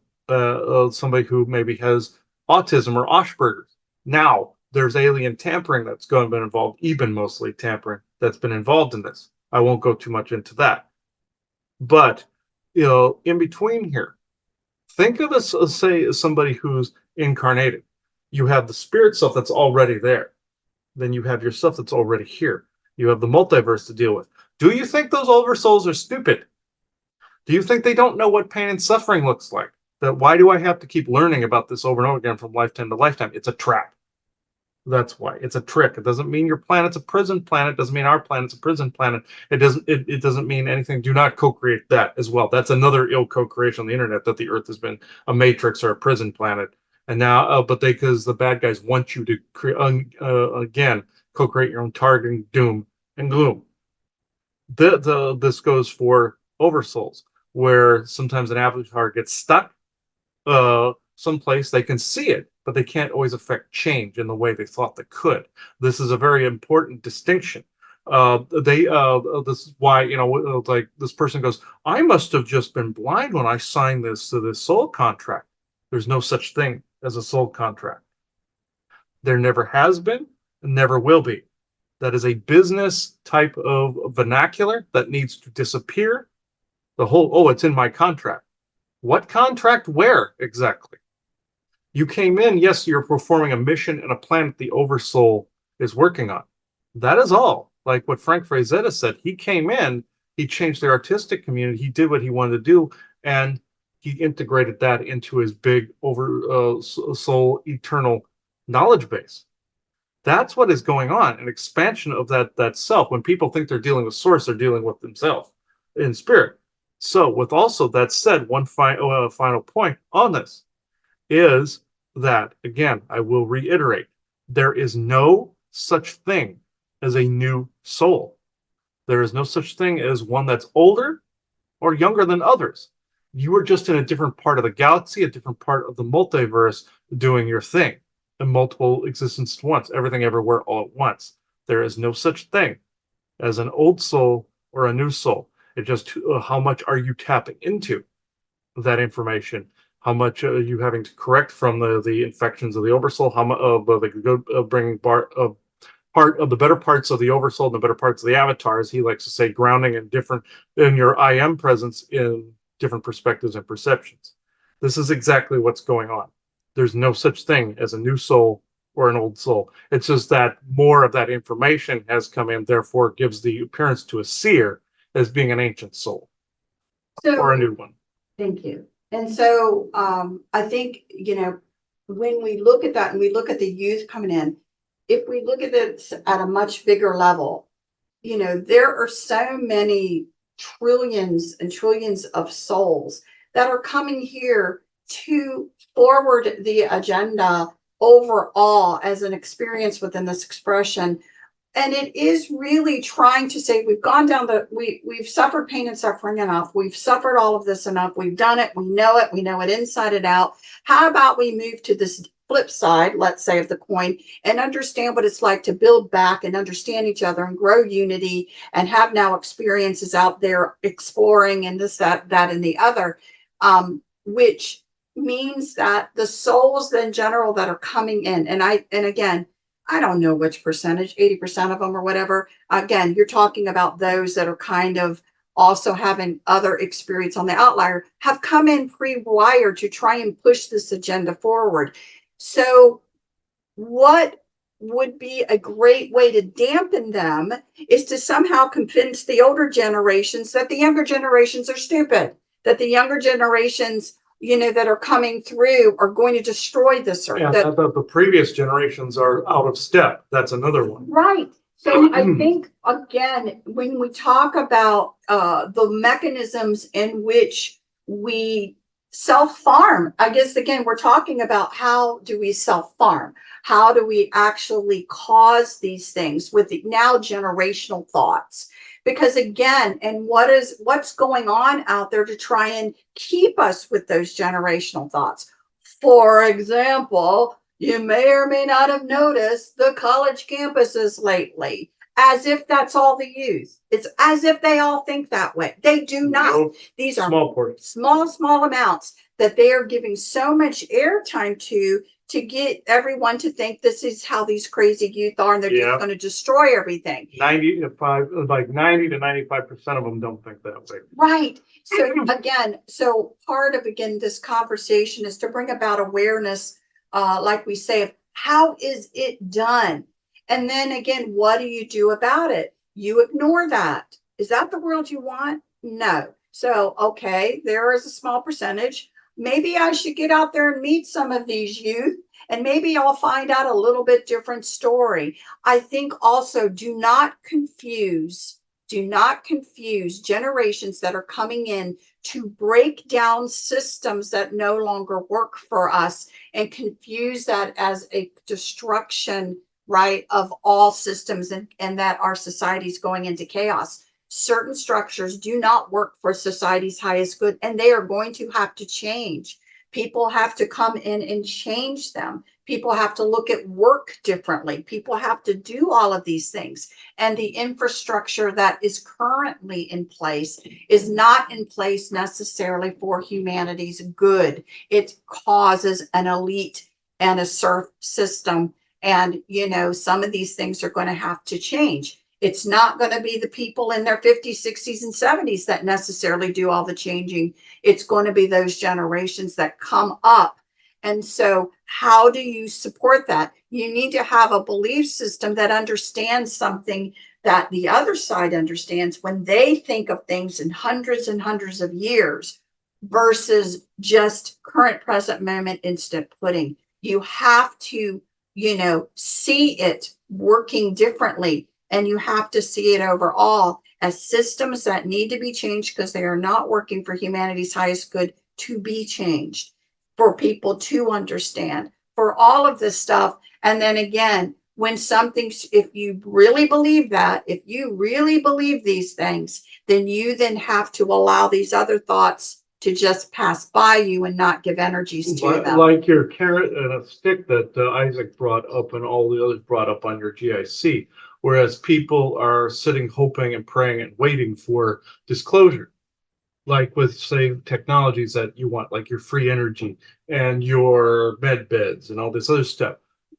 somebody who maybe has autism or Asperger's. Now there's alien tampering that's going to be involved, even mostly tampering that's been involved in this. I won't go too much into that. But, in between here, think of us, say, somebody who's incarnated. You have the spirit self that's already there. Then you have yourself that's already here. You have the multiverse to deal with. Do you think those oversouls are stupid? Do you think they don't know what pain and suffering looks like? That why do I have to keep learning about this over and over again from lifetime to lifetime? It's a trap. That's why it's a trick. It doesn't mean your planet's a prison planet. It doesn't mean our planet's a prison planet. It doesn't mean anything. Do not co-create that as well. That's another ill co-creation on the internet, that the Earth has been a matrix or a prison planet. And now, but because the bad guys want you to again co-create your own targeting doom and gloom. This goes for oversouls, where sometimes an avatar gets stuck someplace. They can see it, but they can't always affect change in the way they thought they could. This is a very important distinction. This is why, like this person goes, I must have just been blind when I signed this soul contract. There's no such thing as a soul contract. There never has been and never will be. That is a business type of vernacular that needs to disappear. The whole, it's in my contract. What contract? Where exactly? You came in, yes, you're performing a mission and a plan that the Oversoul is working on. That is all. Like what Frank Frazetta said, he came in, he changed the artistic community, he did what he wanted to do, and he integrated that into his big soul eternal knowledge base. That's what is going on, an expansion of that self. When people think they're dealing with source, they're dealing with themselves in spirit. So with also that said, one final point on this is that, again, I will reiterate, there is no such thing as a new soul. There is no such thing as one that's older or younger than others. You are just in a different part of the galaxy, a different part of the multiverse doing your thing in multiple existences at once, everything everywhere all at once. There is no such thing as an old soul or a new soul. It's just how much are you tapping into that information? How much are you having to correct from the infections of the oversoul? How much bringing part of the better parts of the oversoul and the better parts of the avatars? He likes to say grounding in your I am presence in different perspectives and perceptions. This is exactly what's going on. There's no such thing as a new soul or an old soul. It's just that more of that information has come in, therefore gives the appearance to a seer as being an ancient soul or a new one. Thank you. And so I think, when we look at that and we look at the youth coming in, if we look at it at a much bigger level, there are so many trillions and trillions of souls that are coming here to forward the agenda overall as an experience within this expression. And it is really trying to say we've gone down we've suffered pain and suffering enough. We've suffered all of this enough. We've done it. We know it inside and out. How about we move to this flip side, let's say, of the coin, and understand what it's like to build back and understand each other and grow unity and have now experiences out there exploring and this, that, and the other, which means that the souls in general that are coming in, and again, I don't know which percentage, 80% of them or whatever. Again, you're talking about those that are kind of also having other experience on the outlier, have come in pre-wired to try and push this agenda forward. So what would be a great way to dampen them is to somehow convince the older generations that the younger generations are stupid, that the younger generations, that are coming through are going to destroy this earth. And that the previous generations are out of step. That's another one. Right. So I think, again, when we talk about the mechanisms in which we self-farm, I guess, again, we're talking about how do we self-farm? How do we actually cause these things with the now generational thoughts? Because again, and what's going on out there to try and keep us with those generational thoughts? For example, you may or may not have noticed the college campuses lately, as if that's all the youth. It's as if they all think that way. They do not. No, These are small portions. small amounts that they are giving so much airtime to get everyone to think this is how these crazy youth are, and they're just going to destroy everything. 90 to 95% of them don't think that way. Right. So again, part of this conversation is to bring about awareness, like we say, of how is it done? And then again, what do you do about it? You ignore that. Is that the world you want? No. So, okay, there is a small percentage. Maybe I should get out there and meet some of these youth, and maybe I'll find out a little bit different story. I think also do not confuse generations that are coming in to break down systems that no longer work for us and confuse that as a destruction, right, of all systems, and that our society is going into chaos. Certain structures do not work for society's highest good, and they are going to have to change. People have to come in and change them. People have to look at work differently. People have to do all of these things. And the infrastructure that is currently in place is not in place necessarily for humanity's good. It causes an elite and a serf system. And, some of these things are going to have to change. It's not going to be the people in their 50s, 60s, and 70s that necessarily do all the changing. It's going to be those generations that come up. And so how do you support that? You need to have a belief system that understands something that the other side understands when they think of things in hundreds and hundreds of years versus just current, present moment, instant pudding. You have to, see it working differently. And you have to see it overall as systems that need to be changed because they are not working for humanity's highest good to be changed, for people to understand, for all of this stuff. And then again, when if you really believe that, if you really believe these things, then you then have to allow these other thoughts to just pass by you and not give energies to them. Like your carrot and a stick that Isaac brought up and all the others brought up on your GIC. Whereas people are sitting, hoping and praying and waiting for disclosure, like with, say, technologies that you want, like your free energy and your med beds and all this other stuff.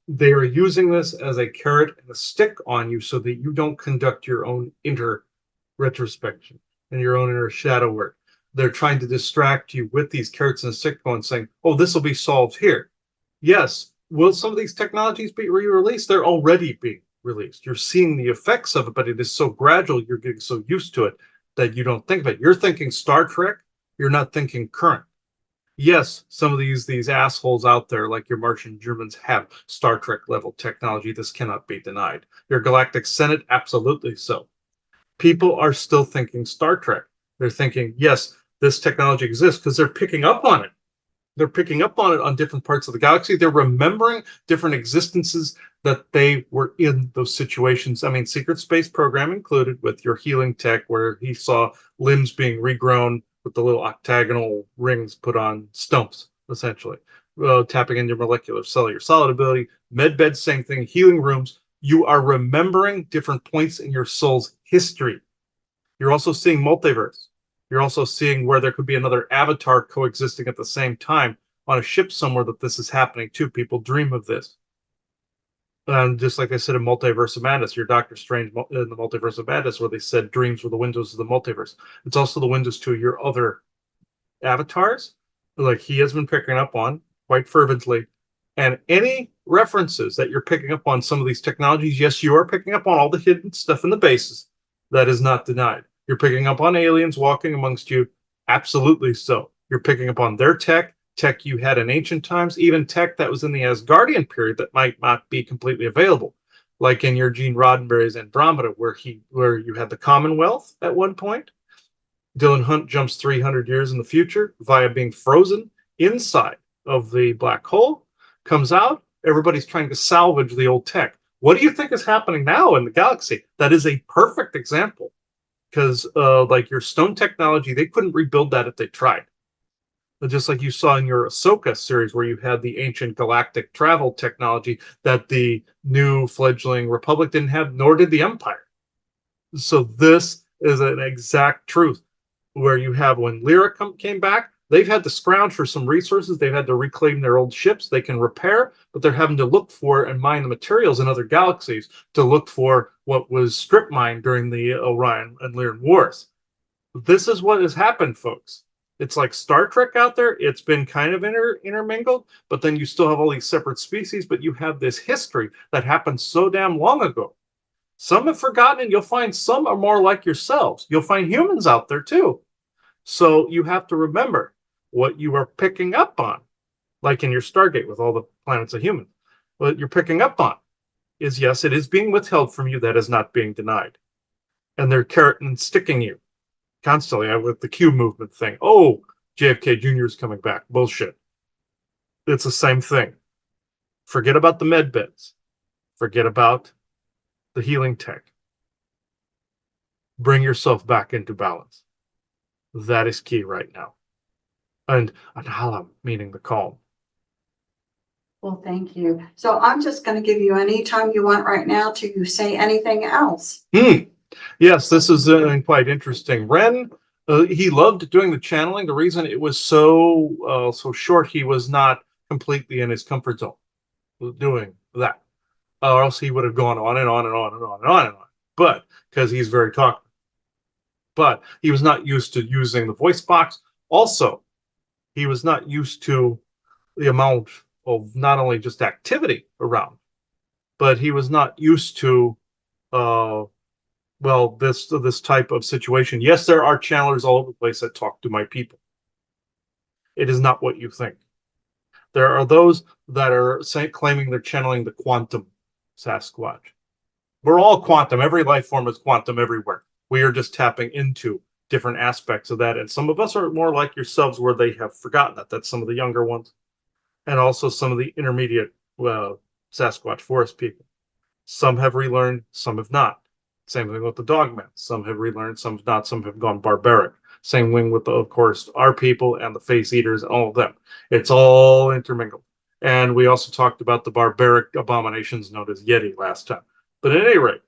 They are using this as a carrot and a stick on you so that you don't conduct your own inner retrospection and your own inner shadow work. They're trying to distract you with these carrots and a stick going, saying, oh, this will be solved here. Yes. Will some of these technologies be re-released? They're already being released. You're seeing the effects of it, but it is so gradual, you're getting so used to it that you don't think of it. You're thinking Star Trek, you're not thinking current. Yes, some of these assholes out there, like your Martian Germans, have Star Trek level technology. This cannot be denied. Your Galactic Senate, absolutely so. People are still thinking Star Trek. They're thinking, yes, this technology exists because they're picking up on it. They're picking up on it on different parts of the galaxy. They're remembering different existences that they were in those situations. I mean, secret space program included with your healing tech, where he saw limbs being regrown with the little octagonal rings put on stumps, essentially. Tapping into your molecular cellular solid ability. Medbed, same thing. Healing rooms. You are remembering different points in your soul's history. You're also seeing multiverse. You're also seeing where there could be another avatar coexisting at the same time on a ship somewhere that this is happening to. People dream of this. And just like I said in Multiverse of Madness, your Doctor Strange in the Multiverse of Madness, where they said dreams were the windows of the multiverse. It's also the windows to your other avatars, like he has been picking up on quite fervently. And any references that you're picking up on some of these technologies, yes, you are picking up on all the hidden stuff in the bases. That is not denied. You're picking up on aliens walking amongst you. Absolutely so. You're picking up on their tech you had in ancient times, even tech that was in the Asgardian period that might not be completely available. Like in your Gene Roddenberry's Andromeda, where you had the Commonwealth at one point. Dylan Hunt jumps 300 years in the future via being frozen inside of the black hole, comes out. Everybody's trying to salvage the old tech. What do you think is happening now in the galaxy? That is a perfect example because, like your stone technology, they couldn't rebuild that if they tried. But just like you saw in your Ahsoka series, where you had the ancient galactic travel technology that the new fledgling Republic didn't have, nor did the Empire. So this is an exact truth where you have when Lyra came back, they've had to scrounge for some resources. They've had to reclaim their old ships they can repair, but they're having to look for and mine the materials in other galaxies to look for what was strip mined during the Orion and Lyran wars. This is what has happened, folks. It's like Star Trek out there. It's been kind of intermingled, but then you still have all these separate species, but you have this history that happened so damn long ago. Some have forgotten, and you'll find some are more like yourselves. You'll find humans out there too. So you have to remember what you are picking up on, like in your Stargate with all the planets of humans. What you're picking up on is, yes, it is being withheld from you. That is not being denied. And they're carrot and sticking you constantly with the Q movement thing. Oh, JFK Jr. is coming back. Bullshit. It's the same thing. Forget about the med beds. Forget about the healing tech. Bring yourself back into balance. That is key right now. And Anhala, meaning the calm. Well, thank you. So I'm just going to give you any time you want right now to say anything else. Yes, this is quite interesting. Ren, he loved doing the channeling. The reason it was so short, he was not completely in his comfort zone doing that, or else he would have gone on and on and on and on and on and on. But because he's very talkative, but he was not used to using the voice box. Also, he was not used to the amount of not only just activity around, but he was not used to this type of situation. Yes, there are channelers all over the place that talk to my people. It is not what you think. There are those that are claiming they're channeling the quantum Sasquatch. We're all quantum. Every life form is quantum everywhere. We are just tapping into different aspects of that. And some of us are more like yourselves where they have forgotten that. That's some of the younger ones. And also some of the intermediate Sasquatch forest people. Some have relearned, some have not. Same thing with the dogmen. Some have relearned, some have not. Some have gone barbaric. Same thing with, of course, our people and the face eaters, all of them. It's all intermingled. And we also talked about the barbaric abominations known as Yeti last time. But at any rate,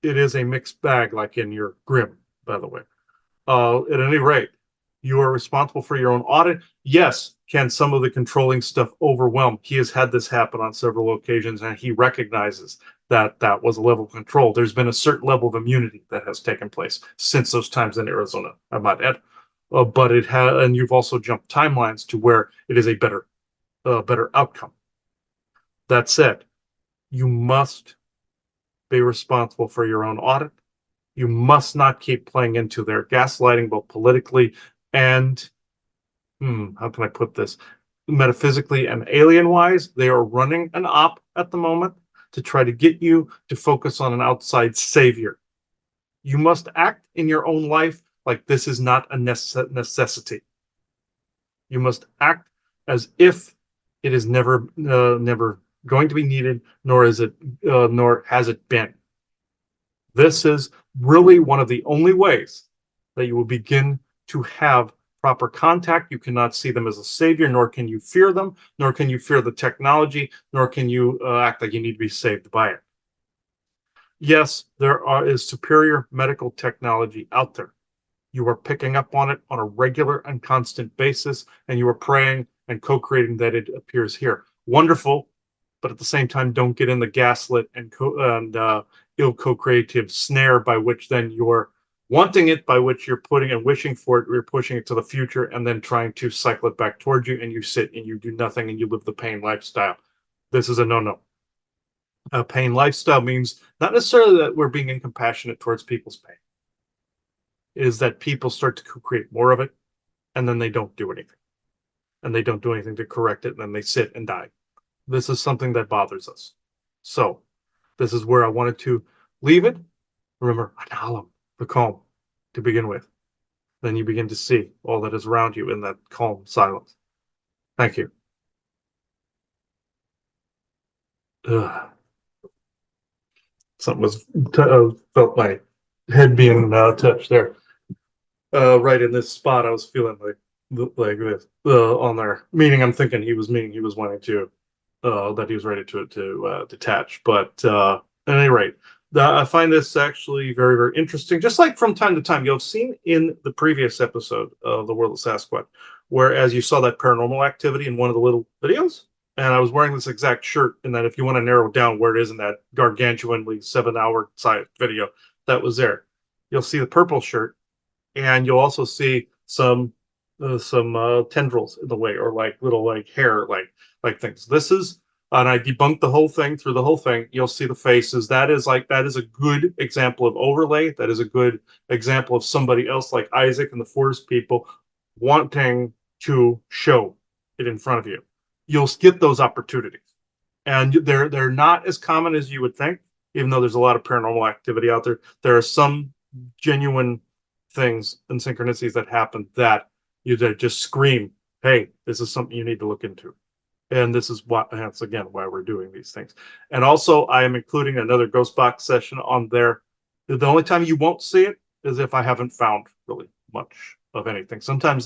it is a mixed bag, like in your Grimm, by the way. At any rate, you are responsible for your own audit. Yes, can some of the controlling stuff overwhelm? He has had this happen on several occasions, and he recognizes that that was a level of control. There's been a certain level of immunity that has taken place since those times in Arizona, I might add. But it has, and you've also jumped timelines to where it is a better outcome. That said, you must be responsible for your own audit. You must not keep playing into their gaslighting, both politically and, how can I put this, metaphysically and alien-wise. They are running an op at the moment to try to get you to focus on an outside savior. You must act in your own life like this is not a necessity. You must act as if it is never going to be needed, nor has it been. This is really one of the only ways that you will begin to have proper contact. You cannot see them as a savior, nor can you fear them, nor can you fear the technology, nor can you act like you need to be saved by it. Yes, there is superior medical technology out there. You are picking up on it on a regular and constant basis, and you are praying and co-creating that it appears here. Wonderful, but at the same time, don't get in the gaslit and ill co-creative snare by which then you're wanting it, by which you're putting and wishing for it, you're pushing it to the future and then trying to cycle it back towards you, and you sit and you do nothing and you live the pain lifestyle. This is a no-no. A pain lifestyle means not necessarily that we're being incompassionate towards people's pain. It is that people start to create more of it, and then they don't do anything. And they don't do anything to correct it, and then they sit and die. This is something that bothers us. So, this is where I wanted to leave it. Remember, analam, the calm, to begin with. Then you begin to see all that is around you in that calm silence. Thank you. Ugh. Something was felt my head being touched there. Right in this spot, I was feeling like this on there. I'm thinking he was wanting to that he was ready to detach. But at any rate, I find this actually very, very interesting. Just like from time to time, you'll have seen in the previous episode of The World of Sasquatch, whereas you saw that paranormal activity in one of the little videos, and I was wearing this exact shirt, and that if you want to narrow down where it is in that gargantuanly 7-hour size video, that was there. You'll see the purple shirt, and you'll also see some tendrils in the way, or like little like hair like things. This is, and I debunked the whole thing. Through the whole thing, you'll see the faces. That is a good example of overlay. That is a good example of somebody else like Isaac and the forest people wanting to show it in front of you. You'll get those opportunities, and they're not as common as you would think. Even though there's a lot of paranormal activity out there, there are some genuine things and synchronicities that happen that you just scream, "Hey, this is something you need to look into." And this is that's again why we're doing these things. And also, I am including another ghost box session on there. The only time you won't see it is if I haven't found really much of anything. Sometimes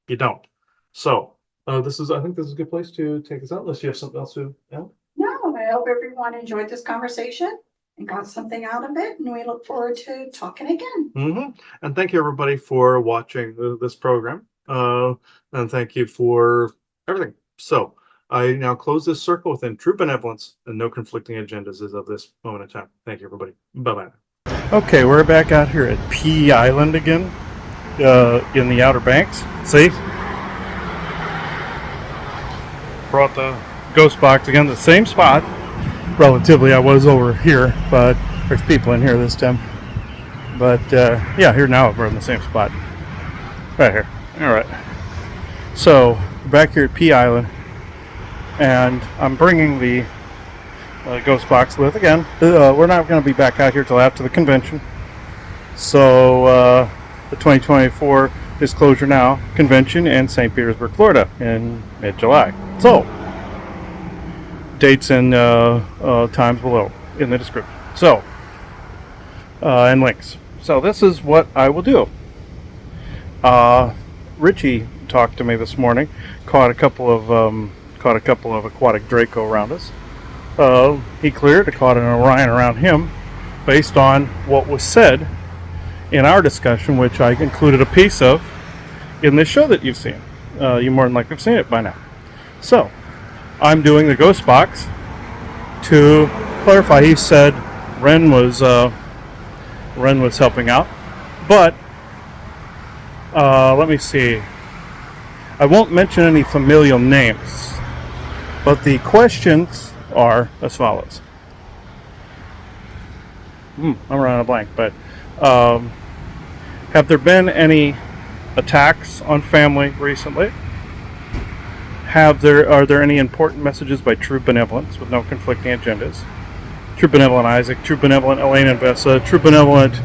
you don't. So I think this is a good place to take us out, unless you have something else to add. No, I hope everyone enjoyed this conversation and got something out of it, and we look forward to talking again. Mm-hmm. And thank you, everybody, for watching this program. And thank you for everything. So I now close this circle within true benevolence and no conflicting agendas as of this moment in time. Thank you, everybody. Bye-bye. Okay, we're back out here at P Island again, in the Outer Banks. See? Brought the ghost box again, the same spot. Relatively, I was over here, but there's people in here this time. But yeah, here now we're in the same spot. Right here. Alright. So, back here at P Island, and I'm bringing the ghost box with again. We're not going to be back out here till after the convention. So, the 2024 Disclosure Now convention in St. Petersburg, Florida in mid-July. So, dates and times below in the description. So, and links. So this is what I will do. Richie talked to me this morning. Caught a couple of aquatic Draco around us. He cleared. I caught an Orion around him, based on what was said in our discussion, which I included a piece of in this show that you've seen. You more than likely have seen it by now. So, I'm doing the ghost box to clarify. He said Ren was helping out, but let me see. I won't mention any familial names, but the questions are as follows. I'm running a blank, but have there been any attacks on family recently? Are there any important messages by true benevolence with no conflicting agendas? True benevolent Isaac, true benevolent Elaine and Vessa, true benevolent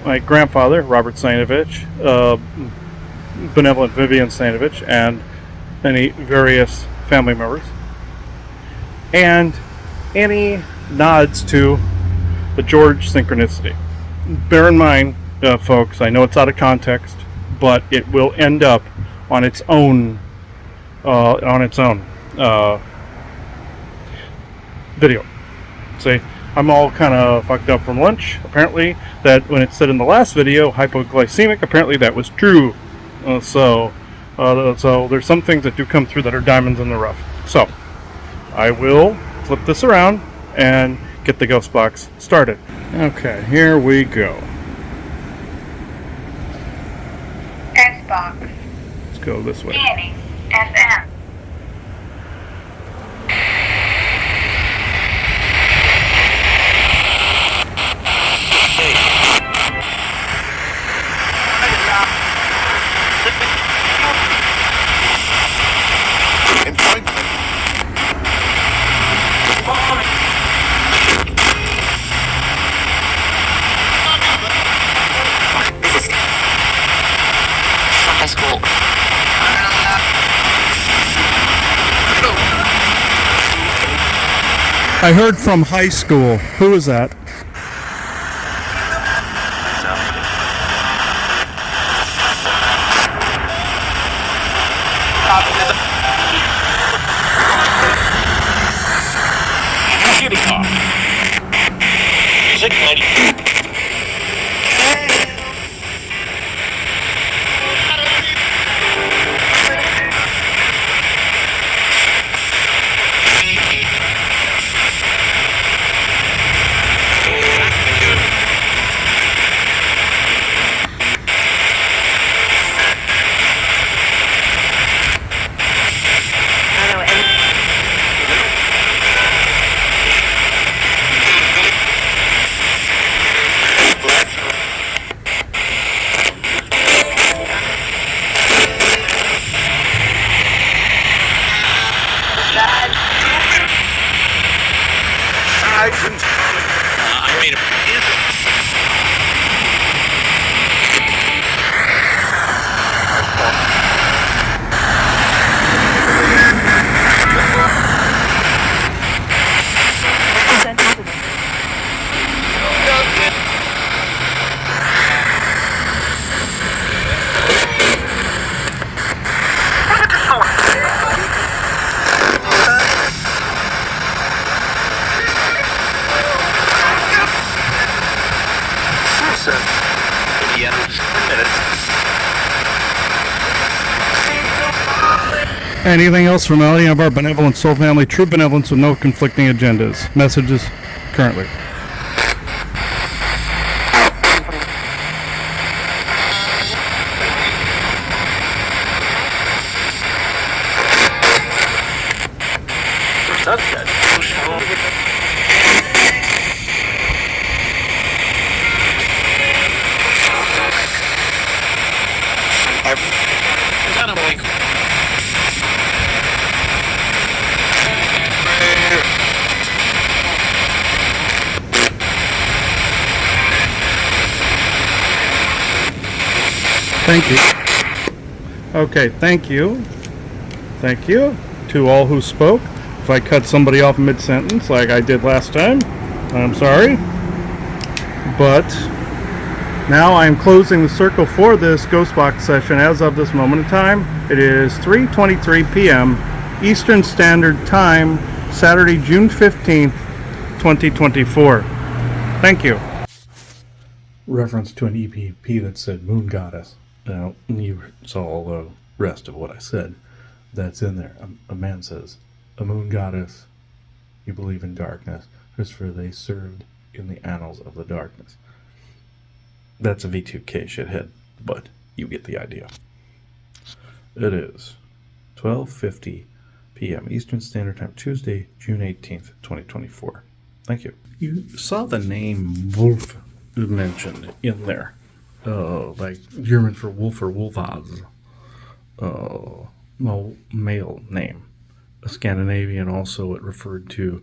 my grandfather, Robert Stainovich, benevolent Vivian Stainovich, and any various family members. And any nods to the George synchronicity. Bear in mind, folks, I know it's out of context, but it will end up on its own video. See, I'm all kind of fucked up from lunch. Apparently, that when it said in the last video, hypoglycemic, apparently that was true. So, So there's some things that do come through that are diamonds in the rough. So I will flip this around and get the ghost box started. Okay, here we go. Xbox. Let's go this way. Scanning. FM. I heard from high school. Who is that? Anything else from any of our benevolent soul family? True benevolence with no conflicting agendas. Messages currently. Thank you. Okay, thank you. Thank you to all who spoke. If I cut somebody off mid-sentence like I did last time, I'm sorry. But now I'm closing the circle for this Ghost Box session as of this moment in time. It is 3:23 p.m. Eastern Standard Time, Saturday, June 15th, 2024. Thank you. Reference to an EPP that said Moon Goddess. Now, you saw all the rest of what I said. That's in there. A man says, a moon goddess, you believe in darkness, just for they served in the annals of the darkness. That's a V2K shithead, but you get the idea. It is 12:50 p.m. Eastern Standard Time, Tuesday, June 18th, 2024. Thank you. You saw the name Wolf mentioned in there. Like German for wolf or wolfhaz. Male name. A Scandinavian also it referred to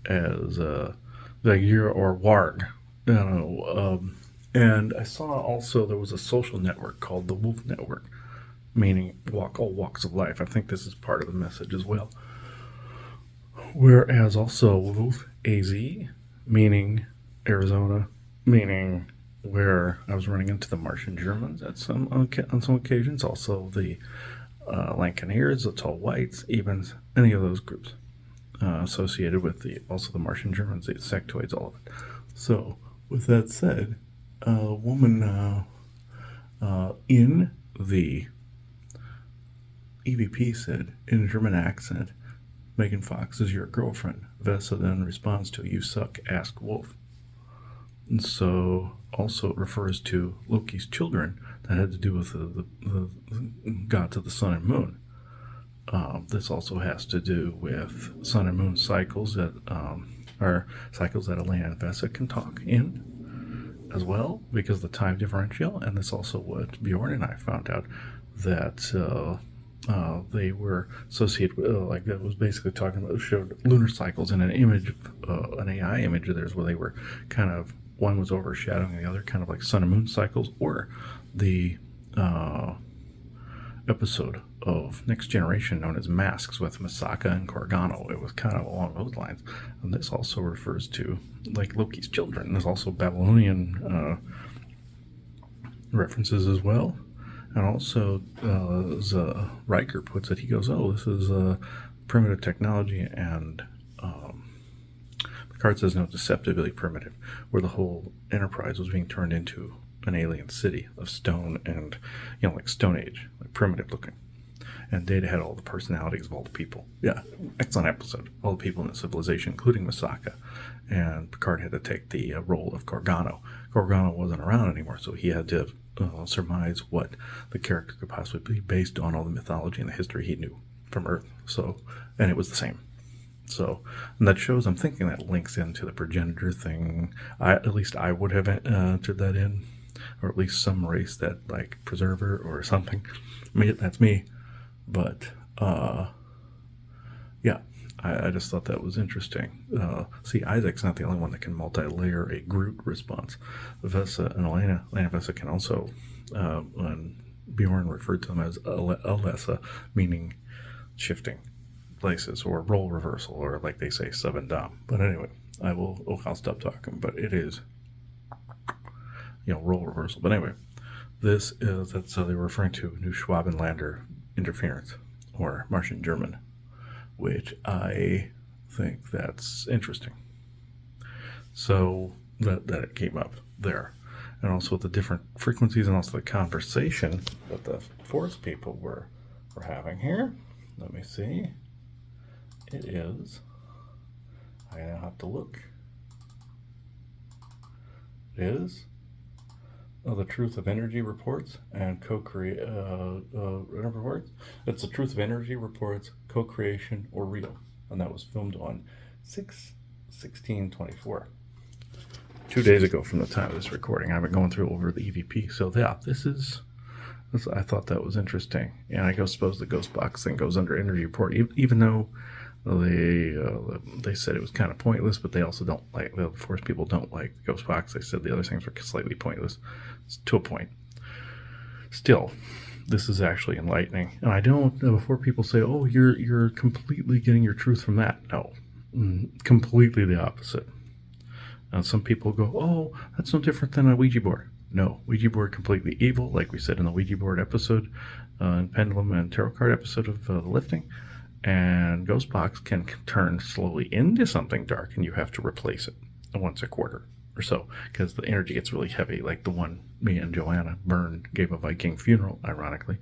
as the year or warg. And I saw also there was a social network called the Wolf Network, meaning all walks of life. I think this is part of the message as well. Whereas also Wolf AZ, meaning Arizona, meaning where I was running into the Martian Germans on some occasions, also the Lancaneers, the Tall Whites, even any of those groups associated with the Martian Germans, the sectoids, all of it. So, with that said, a woman in the EVP said in a German accent, Megan Fox is your girlfriend. Vesa then responds to, you suck, ask Wolf. And so also it refers to Loki's children that had to do with the gods of the sun and moon. This also has to do with sun and moon cycles that are cycles that Elena and Vesa can talk in as well because of the time differential. And that's also what Bjorn and I found out, that they were associated with, like that was basically talking about, showed lunar cycles in an image, an AI image of theirs where they were kind of, one was overshadowing the other, kind of like sun and moon cycles, or the episode of Next Generation known as Masks with Masaka and Gargano. It was kind of along those lines. And this also refers to like Loki's children. There's also Babylonian references as well. And also, as Riker puts it, he goes, oh, this is primitive technology, and Picard says, no, deceptively primitive, where the whole Enterprise was being turned into an alien city of stone and, you know, like Stone Age, like primitive looking. And Data had all the personalities of all the people. Yeah, excellent episode. All the people in the civilization, including Masaka. And Picard had to take the role of Gargano. Gargano wasn't around anymore, so he had to surmise what the character could possibly be based on all the mythology and the history he knew from Earth. So, and it was the same. So, and that shows, I'm thinking that links into the progenitor thing. At least I would have entered that in, or at least some race that, like, preserver or something. I mean, that's me. But, yeah, I just thought that was interesting. See, Isaac's not the only one that can multi-layer a Groot response. Vesa and Elena Vesa can also, and Bjorn referred to them as Alessa, meaning shifting places or role reversal, or like they say, sub and dom. But anyway, I'll stop talking, but it is, you know, role reversal. But anyway, that's how they were referring to New Schwabenlander interference, or Martian German, which I think that's interesting. So that it came up there. And also the different frequencies, and also the conversation that the forest people were having here. Let me see. It is, I now have to look. It is the Truth of Energy Reports and co-create reports. It's the Truth of Energy Reports, Co-Creation or Real, and that was filmed on 6/16/24. 2 days ago from the time of this recording. I've been going through over the EVP. So yeah, this I thought that was interesting. And I suppose the ghost box thing goes under energy report, even though they said it was kind of pointless, but they also don't like, the force people don't like the ghost box. They said the other things were slightly pointless to a point. Still, this is actually enlightening. And I don't, before people say, oh, you're completely getting your truth from that. No, completely the opposite. Some people go, oh, that's no different than a Ouija board. No, Ouija board completely evil, like we said in the Ouija board episode, and Pendulum and Tarot card episode of The Lifting. And Ghost Box can turn slowly into something dark, and you have to replace it once a quarter or so, because the energy gets really heavy, like the one me and Joanna gave a Viking funeral, ironically,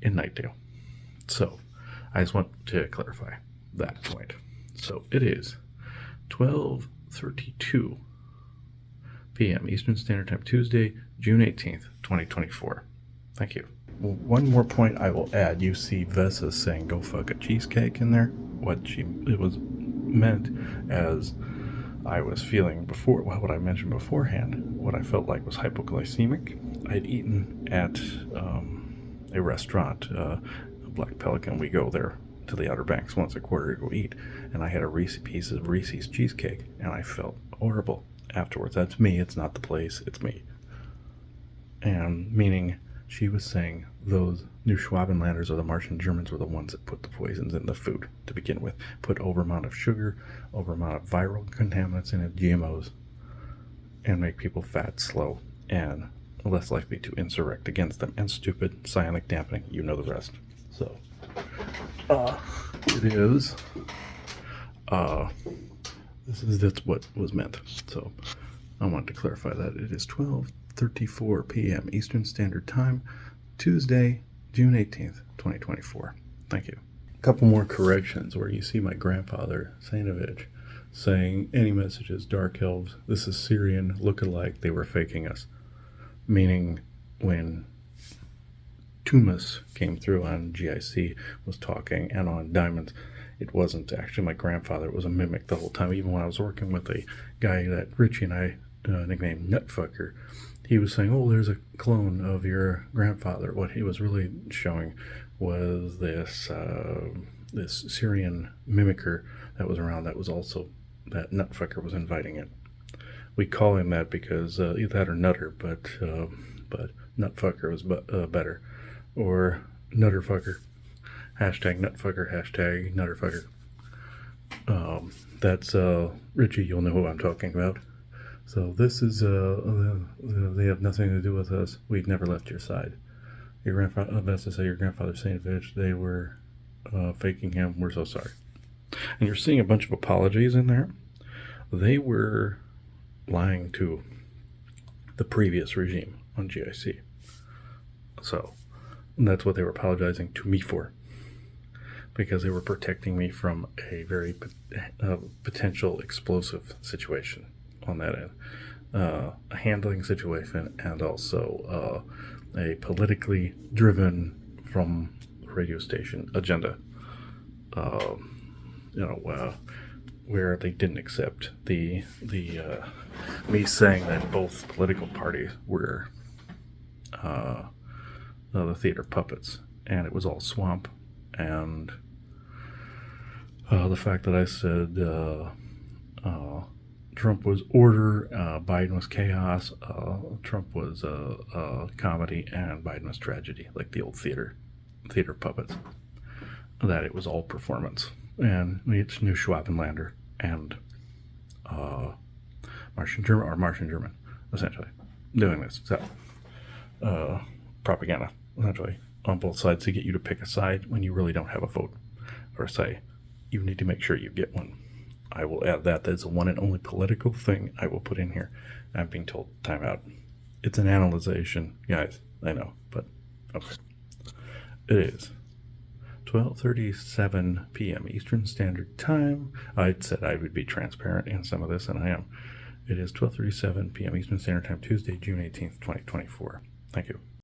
in Nightdale. So I just want to clarify that point. So it is 12:32 p.m. Eastern Standard Time, Tuesday, June 18th, 2024. Thank you. One more point I will add. You see Vesa saying "go fuck a cheesecake" in there. It was meant as I was feeling before, what I mentioned beforehand. What I felt like was hypoglycemic. I'd eaten at a restaurant, Black Pelican. We go there to the Outer Banks once a quarter to go eat, and I had a piece of Reese's cheesecake, and I felt horrible afterwards. That's me. It's not the place. It's me. And meaning, she was saying those New Schwabenlanders or the Martian Germans were the ones that put the poisons in the food to begin with. Put over amount of sugar, over amount of viral contaminants in it, GMOs, and make people fat, slow, and less likely to insurrect against them. And stupid, psionic dampening, you know the rest. So, it is, that's what was meant. So, I wanted to clarify that. It is 12:34 p.m. Eastern Standard Time, Tuesday, June 18th, 2024. Thank you. A couple more corrections where you see my grandfather, Sainovich, saying any messages, dark elves, this is Syrian, look-alike, they were faking us. Meaning when Tumas came through on GIC, was talking, and on Diamonds, it wasn't actually my grandfather, it was a mimic the whole time. Even when I was working with a guy that Richie and I nicknamed Nutfucker, he was saying, oh, there's a clone of your grandfather. What he was really showing was this this Syrian mimicker that was around that was also, that Nutfucker was inviting in. We call him that because either that or Nutter, but Nutfucker was better. Or Nutterfucker. Hashtag Nutfucker, hashtag Nutterfucker. That's Richie, you'll know who I'm talking about. So this is, they have nothing to do with us. We've never left your side. Your grandfather, that's to say your grandfather Sainovich, they were faking him. We're so sorry. And you're seeing a bunch of apologies in there. They were lying to the previous regime on GIC. So that's what they were apologizing to me for. Because they were protecting me from a very potential explosive situation on that end. A handling situation, and also a politically driven from radio station agenda. Where they didn't accept the me saying that both political parties were the theater puppets, and it was all swamp, and the fact that I said Trump was order, Biden was chaos, Trump was comedy, and Biden was tragedy, like the old theater puppets. That it was all performance, and it's New Schwabenlander and Martian German, essentially doing this. So propaganda, essentially, on both sides to get you to pick a side when you really don't have a vote or a say. You need to make sure you get one. I will add that. That's the one and only political thing I will put in here. I'm being told time out. It's an analyzation, guys. I know, but okay. It is 12:37 p.m. Eastern Standard Time. I said I would be transparent in some of this, and I am. It is 12:37 p.m. Eastern Standard Time, Tuesday, June 18th, 2024. Thank you.